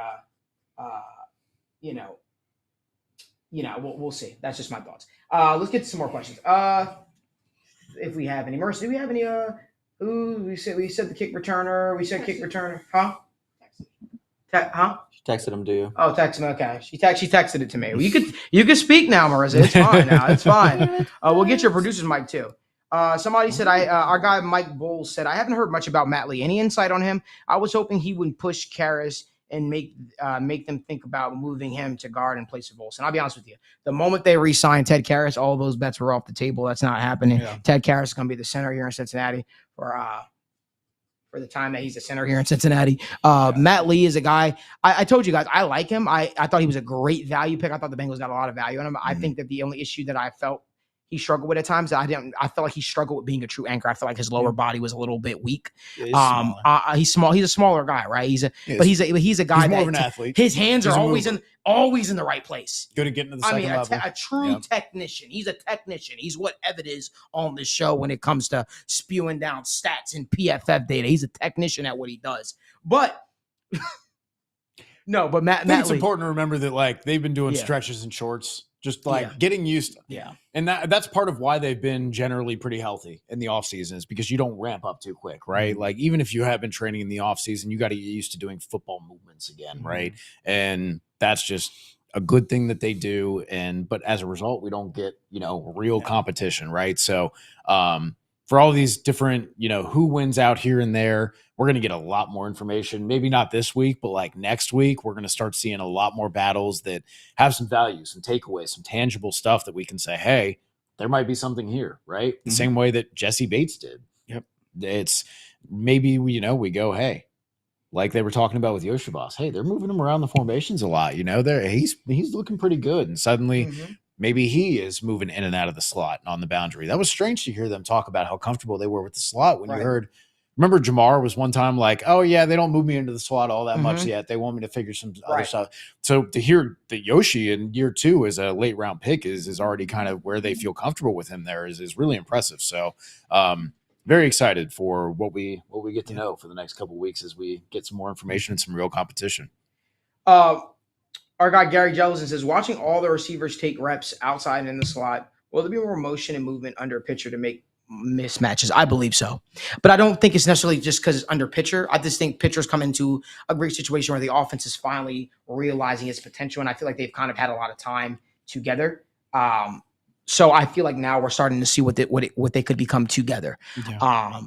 we'll see. That's just my thoughts. Let's get to some more questions. If we have any. Mercy, do we have any, we said the kick returner. We said kick returner. Huh? She texted him to you. Oh, text him. Okay. She texted it to me. Well, you could speak now, Marissa. It's fine now. It's fine. We'll get your producer's mic too. Somebody said our guy Mike Bowles said I haven't heard much about Matt Lee. Any insight on him? I was hoping he would push Karras and make them think about moving him to guard in place of Olsen. I'll be honest with you. The moment they re-signed Ted Karras, all those bets were off the table. That's not happening. Yeah. Ted Karras is going to be the center here in Cincinnati for for the time that he's a center here in Cincinnati. Matt Lee is a guy, I told you guys, I like him. I thought he was a great value pick. I thought the Bengals got a lot of value on him. I think that the only issue that I felt he struggled with at times, I felt like he struggled with being a true anchor. I felt like his lower body was a little bit weak. Yeah, he's small. He's a smaller guy, right? He's a guy he's more of an that athlete. his hands are always in the right place. Good at getting to the second level. A true technician. He's a technician. He's what Evan is on this show when it comes to spewing down stats and PFF data. He's a technician at what he does. But Matt I think Matt it's Lee, important to remember that like they've been doing stretches and shorts, just like getting used to. Yeah. And that's part of why they've been generally pretty healthy in the offseason is because you don't ramp up too quick, right? Like even if you have been training in the offseason, you got to get used to doing football movements again, right? And that's just a good thing that they do. But as a result, we don't get, real competition, right? So for all these different, who wins out here and there, we're going to get a lot more information. Maybe not this week, but like next week, we're going to start seeing a lot more battles that have some value, some takeaways, some tangible stuff that we can say, hey, there might be something here, right? The same way that Jesse Bates did. Yep. It's maybe, we go, hey, like they were talking about with Yoshibas, hey, they're moving him around the formations a lot. He's looking pretty good. And suddenly maybe he is moving in and out of the slot on the boundary. That was strange to hear them talk about how comfortable they were with the slot when you heard. Remember, Jamar was one time like, oh, yeah, they don't move me into the slot all that much yet. They want me to figure some other stuff. So to hear that Yoshi in year 2 as a late round pick is already kind of where they feel comfortable with him there is really impressive. So very excited for what we get to know for the next couple of weeks as we get some more information and some real competition. Our guy Gary Jellison says, watching all the receivers take reps outside and in the slot, will there be more motion and movement under a pitcher to make mismatches? I believe so, but I don't think it's necessarily just because it's under pitcher. I just think pitchers come into a great situation where the offense is finally realizing its potential, and I feel like they've kind of had a lot of time together. So I feel like now we're starting to see what they could become together. Yeah.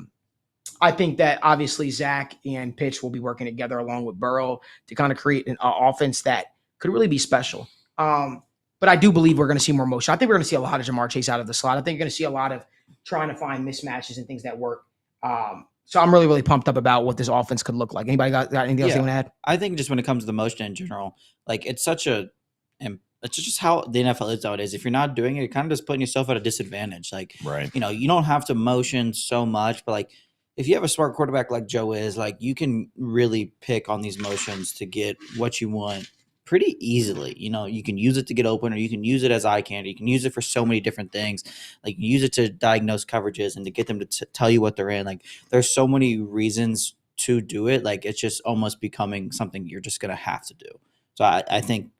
I think that obviously Zach and Pitch will be working together along with Burrow to kind of create an offense that could really be special. But I do believe we're going to see more motion. I think we're going to see a lot of Marrchase out of the slot. I think you're going to see a lot of trying to find mismatches and things that work. So I'm really, really pumped up about what this offense could look like. Anybody got anything else they want to add? I think just when it comes to the motion in general, like it's just how the NFL is nowadays. If you're not doing it, you're kind of just putting yourself at a disadvantage. Like, you don't have to motion so much, but like if you have a smart quarterback like Joe is, like you can really pick on these motions to get what you want pretty easily. You can use it to get open, or you can use it as eye candy. You can use it for so many different things. Like you use it to diagnose coverages and to get them to tell you what they're in. Like there's so many reasons to do it. Like it's just almost becoming something you're just going to have to do. So I think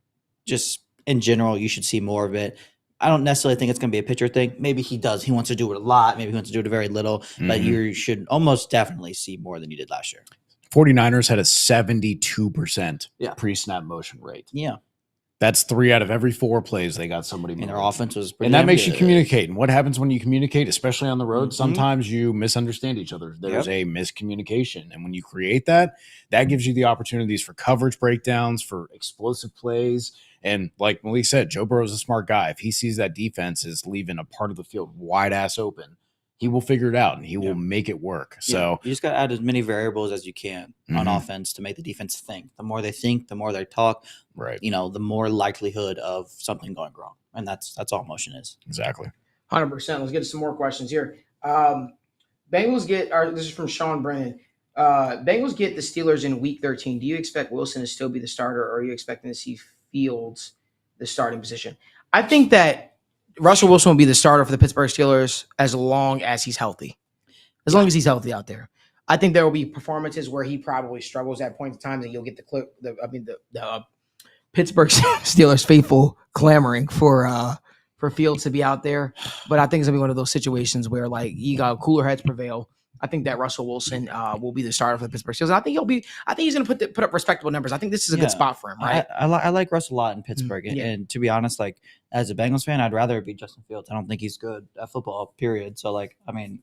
just in general, you should see more of it. I don't necessarily think it's going to be a pitcher thing. Maybe he does. He wants to do it a lot. Maybe he wants to do it very little. But you should almost definitely see more than you did last year. 49ers had a 72% pre-snap motion rate. Yeah. That's 3 out of every 4 plays they got somebody moving. And their offense was pretty And that makes you communicate. And what happens when you communicate, especially on the road? Sometimes you misunderstand each other. There's a miscommunication. And when you create that gives you the opportunities for coverage breakdowns, for explosive plays. And like Malik said, Joe Burrow's a smart guy. If he sees that defense is leaving a part of the field wide ass open, he will figure it out and he will make it work. So you just got to add as many variables as you can on offense to make the defense think. The more they think, the more they talk, right? The more likelihood of something going wrong. And that's all motion is. Exactly. 100%. Let's get to some more questions here. Bengals this is from Sean Brennan. Bengals get the Steelers in week 13. Do you expect Wilson to still be the starter, or are you expecting to see Fields the starting position? I think that Russell Wilson will be the starter for the Pittsburgh Steelers as long as he's healthy. As long as he's healthy out there. I think there will be performances where he probably struggles at points in time, and you'll get the Pittsburgh Steelers faithful clamoring for Fields to be out there. But I think it's gonna be one of those situations where like you got cooler heads prevail. I think that Russell Wilson will be the starter for the Pittsburgh Steelers. I think he's going to put up respectable numbers. I think this is a good spot for him, right? I like Russell a lot in Pittsburgh. And to be honest, like as a Bengals fan, I'd rather it be Justin Fields. I don't think he's good at football, period. So like, I mean,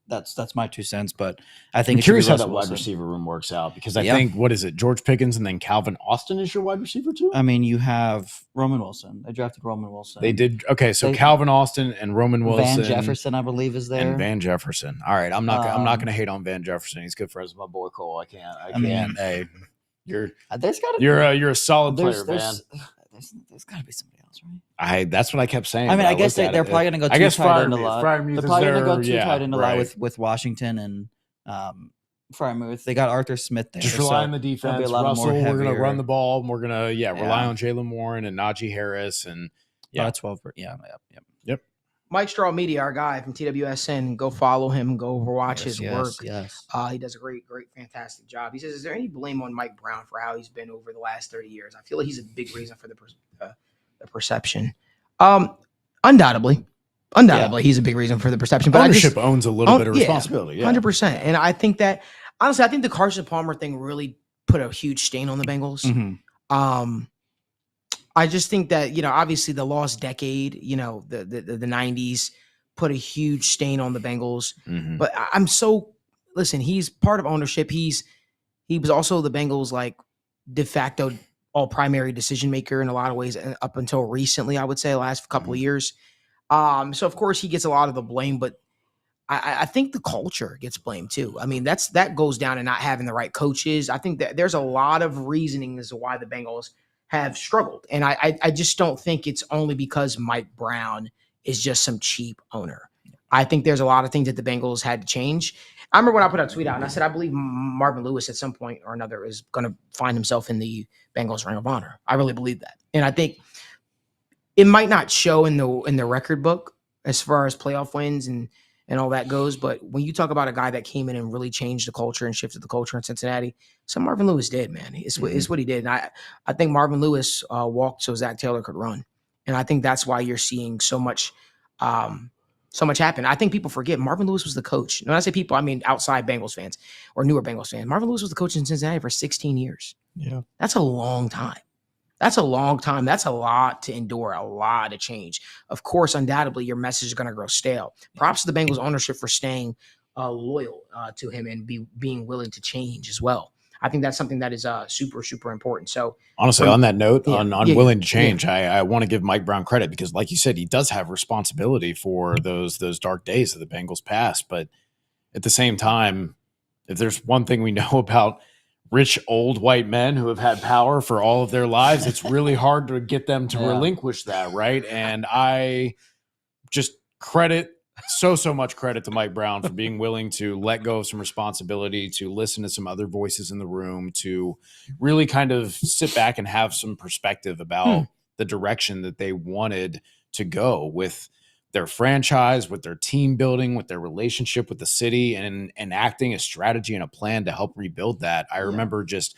That's my 2 cents. But I think I'm it should be curious how that Russell wide Wilson. receiver room works out because I think, what is it, George Pickens and then Calvin Austin is your wide receiver too? I mean, you have Roman Wilson. They drafted Roman Wilson. They did. Okay, so Calvin Austin and Roman Wilson. Van Jefferson, I believe, is there. And Van Jefferson. All right, I'm not going to hate on Van Jefferson. He's good friends with my boy Cole. I can't. Hey, you're a solid player, man. There's got to be somebody else, right? That's what I kept saying. I mean, I guess they're probably going to go too tight into lot. They're probably going to go too tight into lot with Washington and Frymouth. They got Arthur Smith there. Just rely on the defense. Russell, we're going to run the ball. And we're going to rely on Jalen Warren and Najee Harris and 12. Yep. Mike Straw Media, our guy from TWSN. Go follow him. Go overwatch his work. Yes. He does a great, fantastic job. He says, "Is there any blame on Mike Brown for how he's been over the last 30 years? I feel like he's a big reason for the perception." Undoubtedly, he's a big reason for the perception. But ownership owns a little bit of responsibility. 100%. And I think that honestly, I think the Carson Palmer thing really put a huge stain on the Bengals. Mm-hmm. I just think that, obviously the lost decade, the 90s put a huge stain on the Bengals. Mm-hmm. But listen, he's part of ownership. He was also the Bengals like de facto all primary decision maker in a lot of ways up until recently, I would say, the last couple of years. So of course he gets a lot of the blame, but I think the culture gets blamed too. I mean, that goes down to not having the right coaches. I think that there's a lot of reasoning as to why the Bengals have struggled. And I just don't think it's only because Mike Brown is just some cheap owner. I think there's a lot of things that the Bengals had to change. I remember when I put a tweet out and I said, I believe Marvin Lewis at some point or another is going to find himself in the Bengals Ring of Honor. I really believe that. And I think it might not show in the record book as far as playoff wins and all that goes. But when you talk about a guy that came in and really changed the culture and shifted the culture in Cincinnati, so Marvin Lewis did, man. It's what he did. And I think Marvin Lewis walked so Zach Taylor could run. And I think that's why you're seeing so much happen. I think people forget Marvin Lewis was the coach. And when I say people, I mean outside Bengals fans or newer Bengals fans. Marvin Lewis was the coach in Cincinnati for 16 years. Yeah. That's a long time. That's a long time. That's a lot to endure, a lot to change. Of course, undoubtedly, your message is going to grow stale. Props to the Bengals ownership for staying loyal to him and being willing to change as well. I think that's something that is super, super important. So honestly, on that note, on willing to change, I want to give Mike Brown credit because like you said, he does have responsibility for those dark days of the Bengals past. But at the same time, if there's one thing we know about rich old white men who have had power for all of their lives, it's really hard to get them to relinquish that, right? And I just so much credit to Mike Brown for being willing to let go of some responsibility, to listen to some other voices in the room, to really kind of sit back and have some perspective about the direction that they wanted to go with their franchise, with their team building, with their relationship with the city, and enacting a strategy and a plan to help rebuild that. I remember just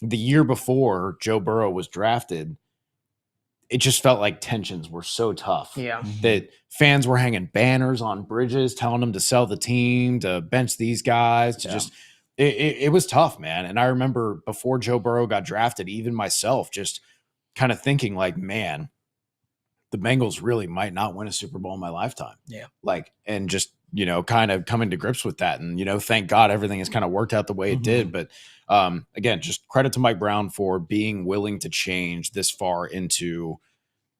the year before Joe Burrow was drafted, it just felt like tensions were so tough that fans were hanging banners on bridges telling them to sell the team, to bench these guys, to just it was tough, man. And I remember before Joe Burrow got drafted, even myself just kind of thinking like, man, the Bengals really might not win a Super Bowl in my lifetime. Yeah. And just, kind of coming to grips with that. And, thank God everything has kind of worked out the way it did. But again, just credit to Mike Brown for being willing to change this far into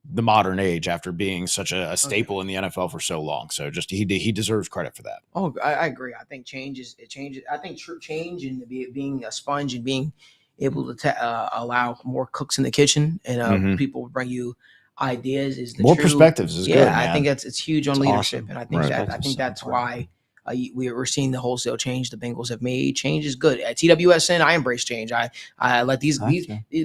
the modern age after being such a staple in the NFL for so long. So just he deserves credit for that. Oh, I agree. I think change. I think change and being a sponge and being able to allow more cooks in the kitchen and people bring you ideas is the more true, perspectives is good. Man. I think it's huge on leadership, awesome. And I think that's why we're seeing the wholesale change the Bengals have made. Change is good. At TWSN, I embrace change. I let these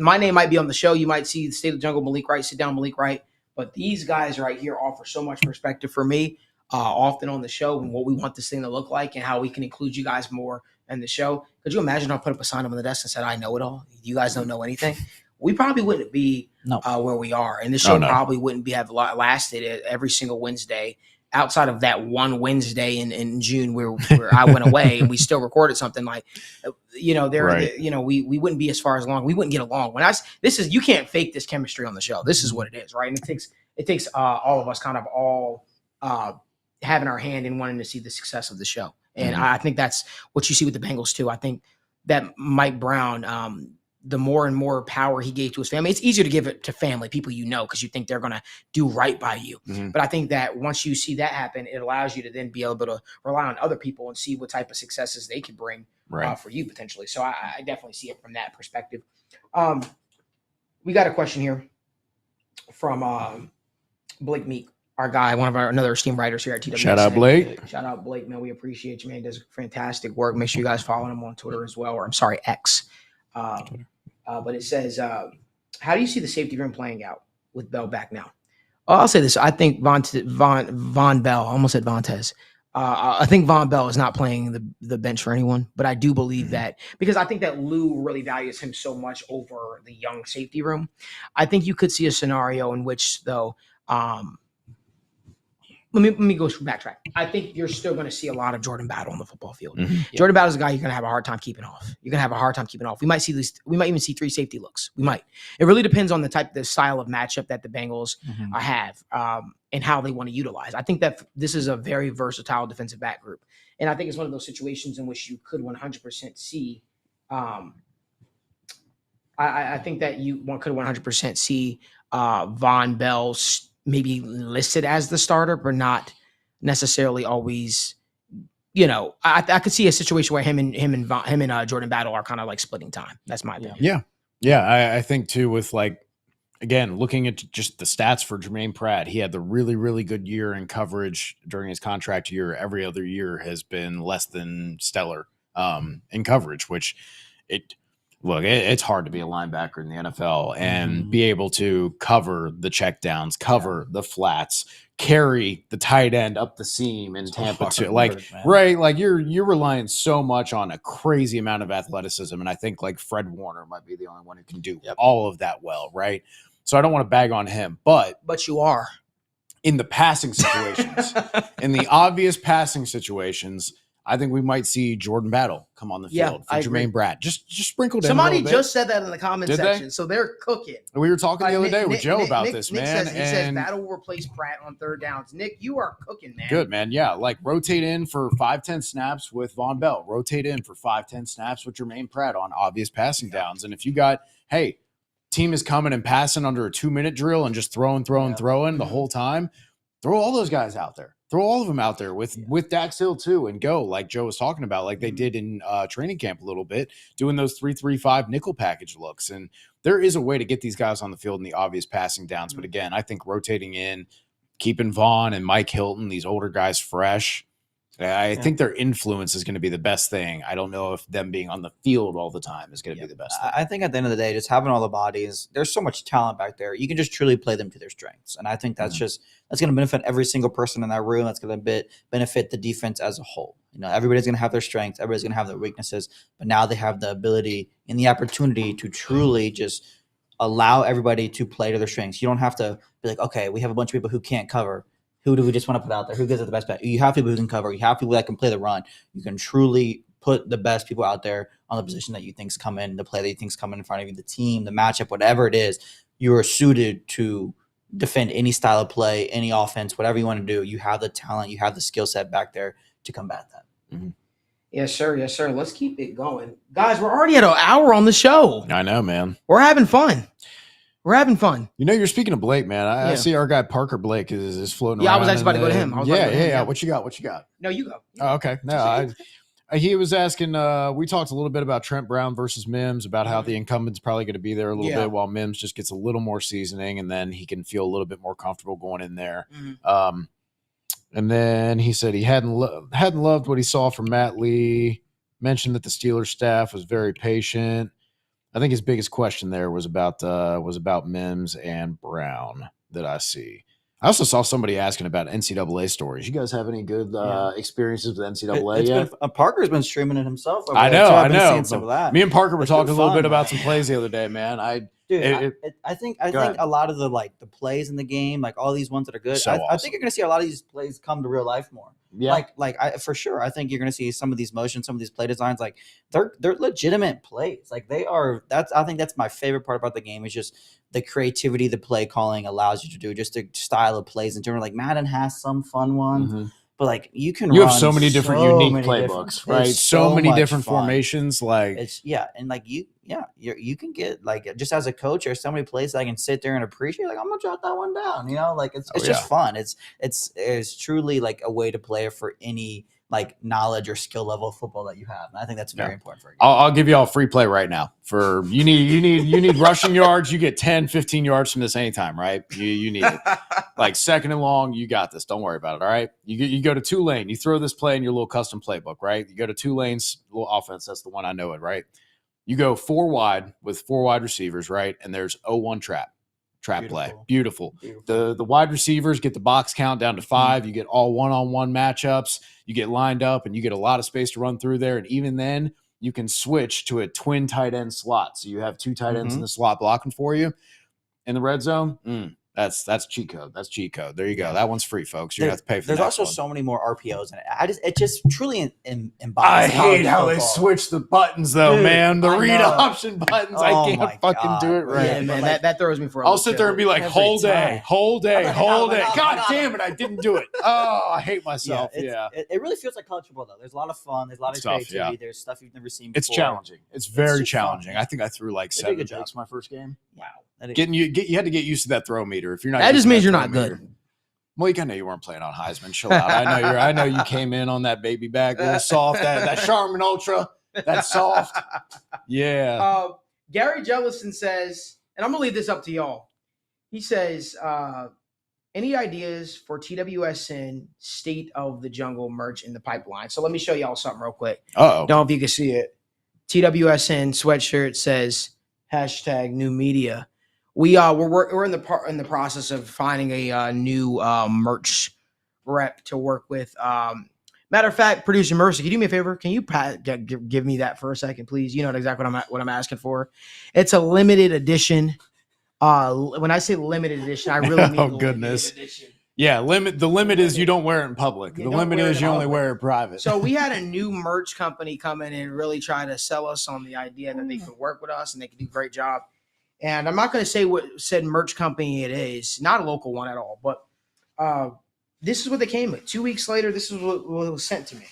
my name might be on the show. You might see the State of the Jungle, Malik Wright, Sitdown, Malik Wright. But these guys right here offer so much perspective for me often on the show and what we want this thing to look like and how we can include you guys more in the show. Could you imagine I put up a sign on the desk and said, I know it all. You guys don't know anything. We probably wouldn't be where we are. And the show probably wouldn't have lasted every single Wednesday outside of that one Wednesday in June where I went away and we still recorded something like, we wouldn't be as far as long. We wouldn't get along. You can't fake this chemistry on the show. This is what it is, right? And it takes all of us kind of all having our hand in wanting to see the success of the show. And I think that's what you see with the Bengals too. I think that Mike Brown, the more and more power he gave to his family, it's easier to give it to family, people because you think they're going to do right by you. But I think that once you see that happen, it allows you to then be able to rely on other people and see what type of successes they can bring for you potentially. So I definitely see it from that perspective. We got a question here from Blake Meek, our guy, another esteemed writers here at TWSN. Shout out Blake. Shout out Blake, man. We appreciate you, man. He does fantastic work. Make sure you guys follow him on Twitter as well, or I'm sorry, X. But it says, how do you see the safety room playing out with Bell back now? I'll say this. I think Von Bell, I almost said Vontaze. I think Von Bell is not playing the bench for anyone, but I do believe that because I think that Lou really values him so much over the young safety room. I think you could see a scenario in which, though, let me go backtrack. I think you're still going to see a lot of Jordan Battle on the football field. Jordan Battle is a guy you're going to have a hard time keeping off. You're going to have a hard time keeping off. We might even see 3 safety looks. We might. It really depends on the style of matchup that the Bengals have and how they want to utilize. I think that this is a very versatile defensive back group, and I think it's one of those situations in which you could 100% see. I think that one could 100% see Von Bell's maybe listed as the starter, but not necessarily always. I could see a situation where him and Jordan Battle are kind of like splitting time. That's my opinion. Yeah. I think too with again, looking at just the stats for Jermaine Pratt, he had the really, really good year in coverage during his contract year. Every other year has been less than stellar in coverage, which it's hard to be a linebacker in the NFL and be able to cover the checkdowns, cover the flats, carry the tight end up the seam in Tampa too. You're relying so much on a crazy amount of athleticism. And I think Fred Warner might be the only one who can do all of that well, right? So I don't want to bag on him, but you are in the passing situations, in the obvious passing situations, I think we might see Jordan Battle come on the field for Jermaine Pratt. Just sprinkled in. Somebody just said that in the comment section, so they're cooking. We were talking the other day with Joe about this, Nick man. He says Battle will replace Pratt on 3rd downs. Nick, you are cooking, man. Good, man. Yeah, rotate in for 5-10 snaps with Von Bell. Rotate in for 5-10 snaps with Jermaine Pratt on obvious passing downs. And if you got, team is coming and passing under a 2-minute drill and just throwing the whole time, throw all those guys out there. Throw all of them out there with Dax Hill too and go like Joe was talking about, like they did in training camp a little bit, doing those 3-3-5 nickel package looks. And there is a way to get these guys on the field in the obvious passing downs. But again, I think rotating in, keeping Vaughn and Mike Hilton, these older guys fresh, I think their influence is going to be the best thing. I don't know if them being on the field all the time is going to be the best thing. I think at the end of the day, just having all the bodies, there's so much talent back there. You can just truly play them to their strengths. And I think that's going to benefit every single person in that room. That's going to benefit the defense as a whole. Everybody's going to have their strengths. Everybody's going to have their weaknesses. But now they have the ability and the opportunity to truly just allow everybody to play to their strengths. You don't have to be like, okay, we have a bunch of people who can't cover. Who do we just want to put out there? Who gives it the best bet? You have people who can cover. You have people that can play the run. You can truly put the best people out there on the position that you think's coming, the play that you think's coming in front of you, the team, the matchup, whatever it is. You are suited to defend any style of play, any offense, whatever you want to do. You have the talent. You have the skill set back there to combat that. Mm-hmm. Yes, sir. Yes, sir. Let's keep it going. Guys, we're already at an hour on the show. I know, man. We're having fun. You're speaking of Blake, man. I see our guy Parker Blake is floating around. Yeah, I was actually about to go to him. Yeah. What you got? No, you go. Oh, okay. No, he was asking, we talked a little bit about Trent Brown versus Mims, about how the incumbent's probably going to be there a little bit while Mims just gets a little more seasoning, and then he can feel a little bit more comfortable going in there. Mm-hmm. And then he said he hadn't loved what he saw from Matt Lee, mentioned that the Steelers staff was very patient. I think his biggest question there was about Mims and Brown that I see. I also saw somebody asking about NCAA stories. You guys have any good experiences with NCAA yet? Parker's been streaming it himself. I know. Seeing some of that. Me and Parker were talking a little bit about some plays the other day, man. I think a lot of the plays in the game, like all these ones that are good, I think you're going to see a lot of these plays come to real life more. Yeah. For sure. I think you're going to see some of these motions, some of these play designs, like they're legitimate plays. Like they are. I think that's my favorite part about the game is just the creativity the play calling allows you to do, just the style of plays in general. Like Madden has some fun ones, But like you have so many different unique playbooks, different, right? So many much different fun. formations. Like It's and like you can get like just as a coach or somebody plays, I can sit there and appreciate. Like I'm gonna jot that one down. Like it's just fun. It's truly like a way to play for any like knowledge or skill level of football that you have. And I think that's very important for a game. I'll give you all free play right now. For you need rushing yards. You get 10, 15 yards from this anytime, right? You need it. Like second and long, you got this. Don't worry about it. All right. You go to Tulane. You throw this play in your little custom playbook, right? You go to Tulane's little offense. That's the one I know it, right? You go 4 wide with 4 wide receivers, right? And there's 0-1 trap play. Beautiful. The wide receivers get the box count down to 5. You get all one-on-one matchups. You get lined up, and you get a lot of space to run through there. And even then, you can switch to a twin tight end slot. So you have 2 tight ends in the slot blocking for you. In the red zone, that's cheat code. That's cheat code. There you go. That one's free, folks. You're going to have to pay for that. There's also so many more RPOs in it. It just truly embodies. I hate how they switch the buttons, though, dude, man. The read option buttons. I can't fucking do it right. Yeah, man, that throws me for a I'll sit there and be like, whole day. God damn it, I didn't do it. Oh, I hate myself. It really feels like college football, though. There's a lot of fun. There's a lot of creativity. There's stuff you've never seen before. It's challenging. It's very challenging. I think I threw like 7 picks my first game. Wow. You had to get used to that throw meter. If you're not, that just means you're not good. Malik, I know you weren't playing on Heisman. Chill out. I know you came in on that baby back, a little soft. That Charmin Ultra, that soft. Yeah. Gary Jellison says, and I'm gonna leave this up to y'all. He says, any ideas for TWSN State of the Jungle merch in the pipeline? So let me show y'all something real quick. Don't know if you can see it. TWSN sweatshirt says #new media. We're in the process of finding a new merch rep to work with. Matter of fact, producer Mercy, can you do me a favor? Can you give me that for a second, please? You know exactly what I'm asking for. It's a limited edition. When I say limited edition, I really mean limited edition. Yeah, the limit is you don't wear it in public. The limit is you only wear it private. So we had a new merch company come in and really try to sell us on the idea that they could work with us and they could do a great job. And I'm not going to say what said merch company it is, not a local one at all, but this is what they came with. 2 weeks later, this is what was sent to me.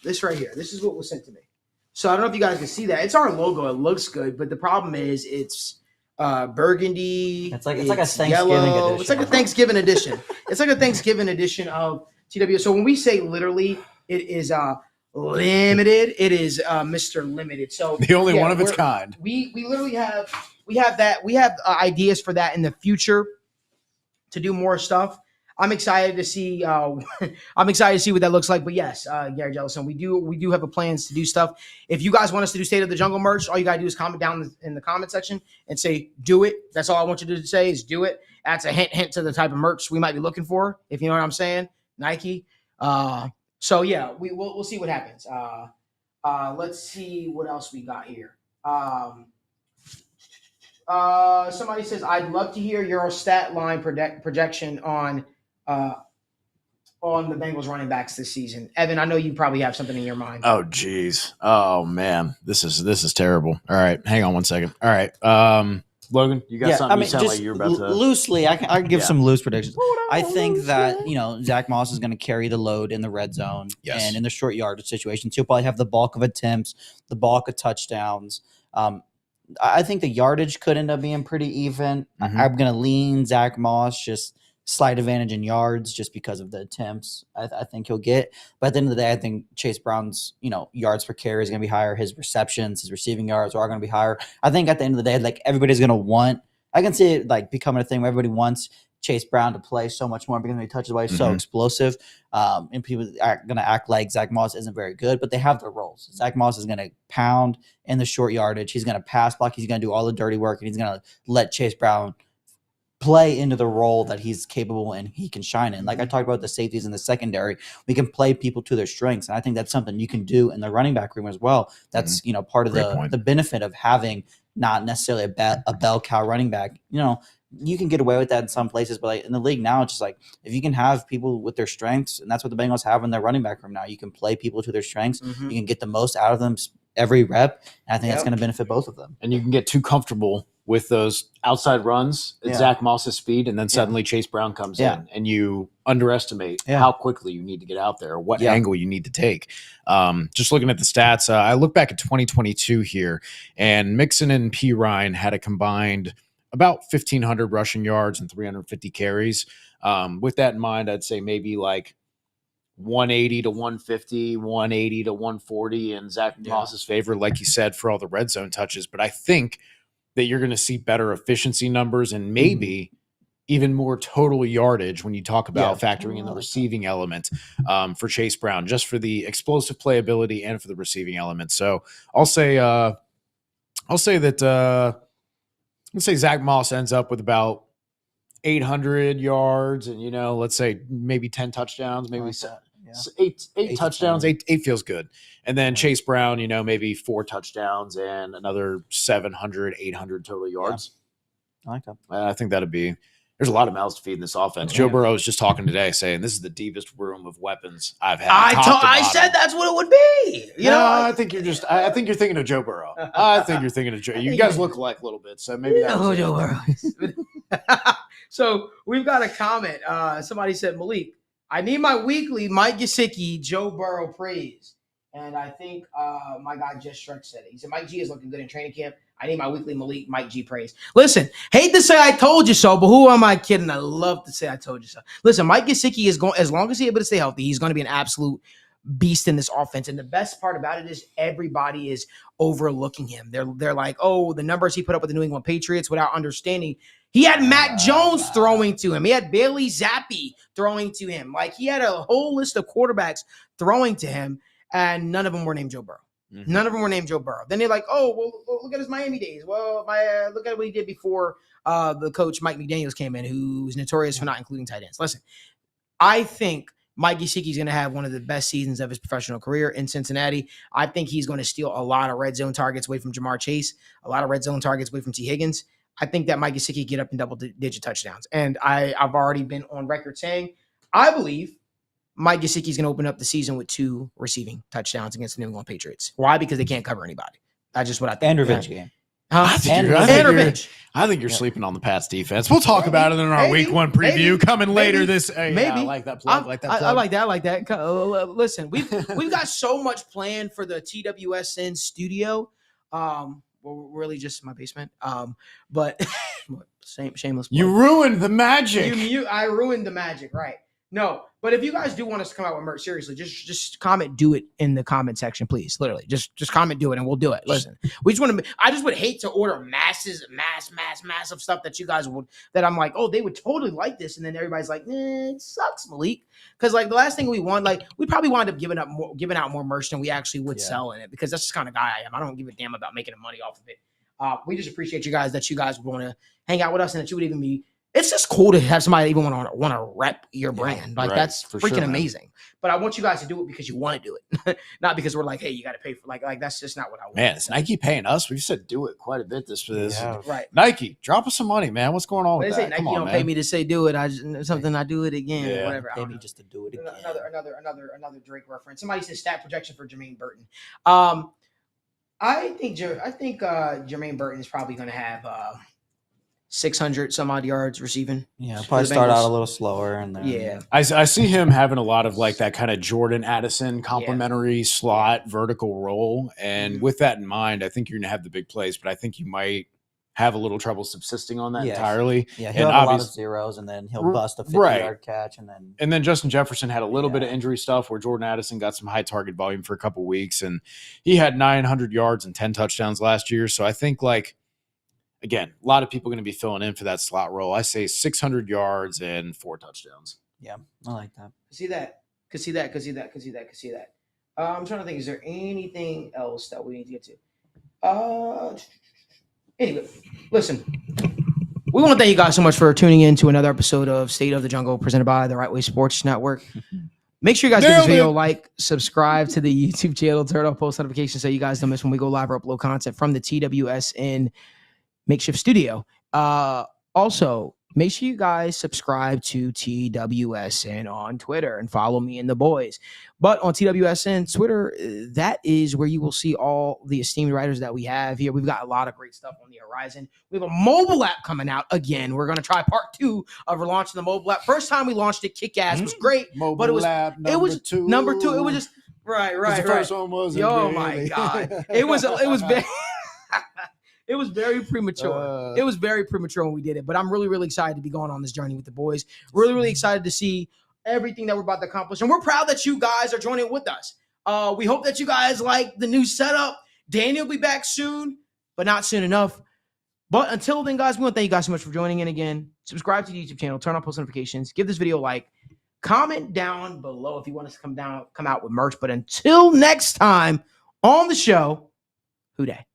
This right here. This is what was sent to me. So I don't know if you guys can see that. It's our logo. It looks good, but the problem is it's burgundy. It's like a Thanksgiving yellow. edition. It's like a Thanksgiving edition. It's like a Thanksgiving edition of TW. So when we say literally, it is limited. It is Mr. Limited. So the only one of its kind. We literally have that. We have ideas for that in the future to do more stuff. I'm excited to see. I'm excited to see what that looks like. But yes, Gary Jellison, we do have plans to do stuff. If you guys want us to do State of the Jungle merch, all you gotta do is comment down in the comment section and say do it. That's all I want you to say is do it. That's a hint to the type of merch we might be looking for. If you know what I'm saying, Nike. So yeah, we'll see what happens. Let's see what else we got here. Somebody says I'd love to hear your stat line projection on the Bengals running backs this season. Evan, I know you probably have something in your mind. Oh, geez. Oh, man. This is terrible. All right. Hang on one second. All right. Logan, you got something? You sound like you're about to... Loosely, I can give some loose predictions. I think that, Zach Moss is going to carry the load in the red zone and in the short yardage situations. He'll probably have the bulk of attempts, the bulk of touchdowns. I think the yardage could end up being pretty even. Mm-hmm. I'm going to lean Zach Moss, just slight advantage in yards just because of the attempts I think he'll get. But at the end of the day, I think Chase Brown's, yards per carry is going to be higher. His receptions, his receiving yards are going to be higher. I think at the end of the day, like everybody's going to want – I can see it like becoming a thing where everybody wants Chase Brown to play so much more because he touches the way he's so explosive. And people are going to act like Zach Moss isn't very good, but they have their roles. Zach Moss is going to pound in the short yardage. He's going to pass block. He's going to do all the dirty work, and he's going to let Chase Brown play into the role that he's capable and he can shine in. Like I talked about the safeties in the secondary, we can play people to their strengths. And I think that's something you can do in the running back room as well. That's, part of the benefit of having not necessarily a bell cow running back. You can get away with that in some places, but like in the league now, it's just like if you can have people with their strengths, and that's what the Bengals have in their running back room now. You can play people to their strengths. You can get the most out of them every rep. And I think that's going to benefit both of them. And you can get too comfortable with those outside runs at Zach Moss's speed, and then suddenly Chase Brown comes in, and you underestimate how quickly you need to get out there, what angle you need to take. Just looking at the stats, I look back at 2022 here, and Mixon and P. Ryan had a combined about 1,500 rushing yards and 350 carries. With that in mind, I'd say maybe like 180 to 150, 180 to 140 in Zach Moss's favor, like you said, for all the red zone touches. But I think that you're going to see better efficiency numbers and maybe even more total yardage when you talk about factoring in the receiving element for Chase Brown, just for the explosive playability and for the receiving element. So I'll say that let's say Zach Moss ends up with about 800 yards and, let's say maybe 10 touchdowns, maybe eight touchdowns, eight feels good. And then Chase Brown, maybe 4 touchdowns and another 700, 800 total yards. I like that. I think there's a lot of mouths to feed in this offense. Joe Burrow was just talking today saying this is the deepest room of weapons I've had. I said that's what it would be. I think you're thinking of Joe Burrow. I think you're thinking of Joe. You guys look alike a little bit, so maybe that's Joe Burrow. So we've got a comment. Somebody said, Malik, I need my weekly Mike Gesicki, Joe Burrow praise. And I think my guy Just Shrek said it. He said, Mike G is looking good in training camp. I need my weekly Mike G praise. Listen, hate to say I told you so, but who am I kidding? I love to say I told you so. Listen, Mike Gesicki is going, as long as he's able to stay healthy, he's going to be an absolute beast in this offense. And the best part about it is everybody is overlooking him. They're like, oh, the numbers he put up with the New England Patriots, without understanding. He had Mac Jones throwing to him. He had Bailey Zappi throwing to him. Like, he had a whole list of quarterbacks throwing to him, and none of them were named Joe Burrow. Mm-hmm. None of them were named Joe Burrow. Then they're like, oh, well, look at his Miami days. Well, look at what he did before the coach Mike McDaniels came in, who's notorious for not including tight ends. Listen, I think Mike Gesicki is going to have one of the best seasons of his professional career in Cincinnati. I think he's going to steal a lot of red zone targets away from Jamar Chase, a lot of red zone targets away from T. Higgins. I think that Mike Gesicki get up in double-digit touchdowns. And I've already been on record saying I believe Mike Gesicki is going to open up the season with 2 receiving touchdowns against the New England Patriots. Why? Because they can't cover anybody. That's just what I think. And revenge game. I think you're sleeping on the Pats defense. We'll talk about it in our week 1 preview coming later this. Maybe I like that plug. I like that. Listen, we've got so much planned for the TWSN studio. Really just my basement. But shameless. You ruined the magic. I ruined the magic, right? No, but if you guys do want us to come out with merch, seriously, just comment, do it in the comment section, please. Literally, just comment, do it, and we'll do it. Listen, we just want to. I just would hate to order mass of stuff that you guys would. That I'm like, oh, they would totally like this, and then everybody's like, it sucks, Malik. Because like the last thing we want, like we probably wind up giving out more merch than we actually would sell in it, because that's the kind of guy I am. I don't give a damn about making money off of it. We just appreciate you guys that you guys would want to hang out with us, and that you would even be. It's just cool to have somebody even want to rep your brand. Like, that's freaking amazing. But I want you guys to do it because you want to do it, not because we're like, hey, you got to pay for like that's just not what I want. Man, is Nike paying us? We've said do it quite a bit this. Yeah, right. Nike, drop us some money, man. What's going on with that? Nike don't pay me to say do it. I do it again. Yeah. Whatever. Pay me just to do it again. Another Drake reference. Somebody said stat projection for Jermaine Burton. I think Jermaine Burton is probably going to have 600 some odd yards receiving. Yeah, probably start out a little slower, and then I see him having a lot of like that kind of Jordan Addison complementary slot vertical role. And with that in mind, I think you're gonna have the big plays, but I think you might have a little trouble subsisting on that entirely. Yeah, he'll have a lot of zeros, and then he'll bust a 50-yard catch, and then Justin Jefferson had a little bit of injury stuff where Jordan Addison got some high target volume for a couple of weeks, and he had 900 yards and 10 touchdowns last year. So I think like. Again, a lot of people are going to be filling in for that slot role. I say 600 yards and 4 touchdowns. Yeah, I like that. Could see that. I'm trying to think, is there anything else that we need to get to? Anyway, listen. We want to thank you guys so much for tuning in to another episode of State of the Jungle presented by the Right Way Sports Network. Make sure you guys give this video a like, subscribe to the YouTube channel, turn on post notifications so you guys don't miss when we go live or upload content from the TWSN makeshift studio. Also, make sure you guys subscribe to TWSN on Twitter and follow me and the boys. But on TWSN Twitter, that is where you will see all the esteemed writers that we have here. We've got a lot of great stuff on the horizon. We have a mobile app coming out again. We're going to try part 2 of relaunching the mobile app. First time we launched it, kick ass, was great. Mobile but it was app it was two. number 2. It was just right. The first one was my god, it was very. It was very premature. It was very premature when we did it, but I'm really, really excited to be going on this journey with the boys. Really, really excited to see everything that we're about to accomplish, and we're proud that you guys are joining with us. We hope that you guys like the new setup. Daniel will be back soon, but not soon enough. But until then, guys, we want to thank you guys so much for joining in again. Subscribe to the YouTube channel, turn on post notifications, give this video a like, comment down below if you want us to come out with merch. But until next time on the show, Who Dey?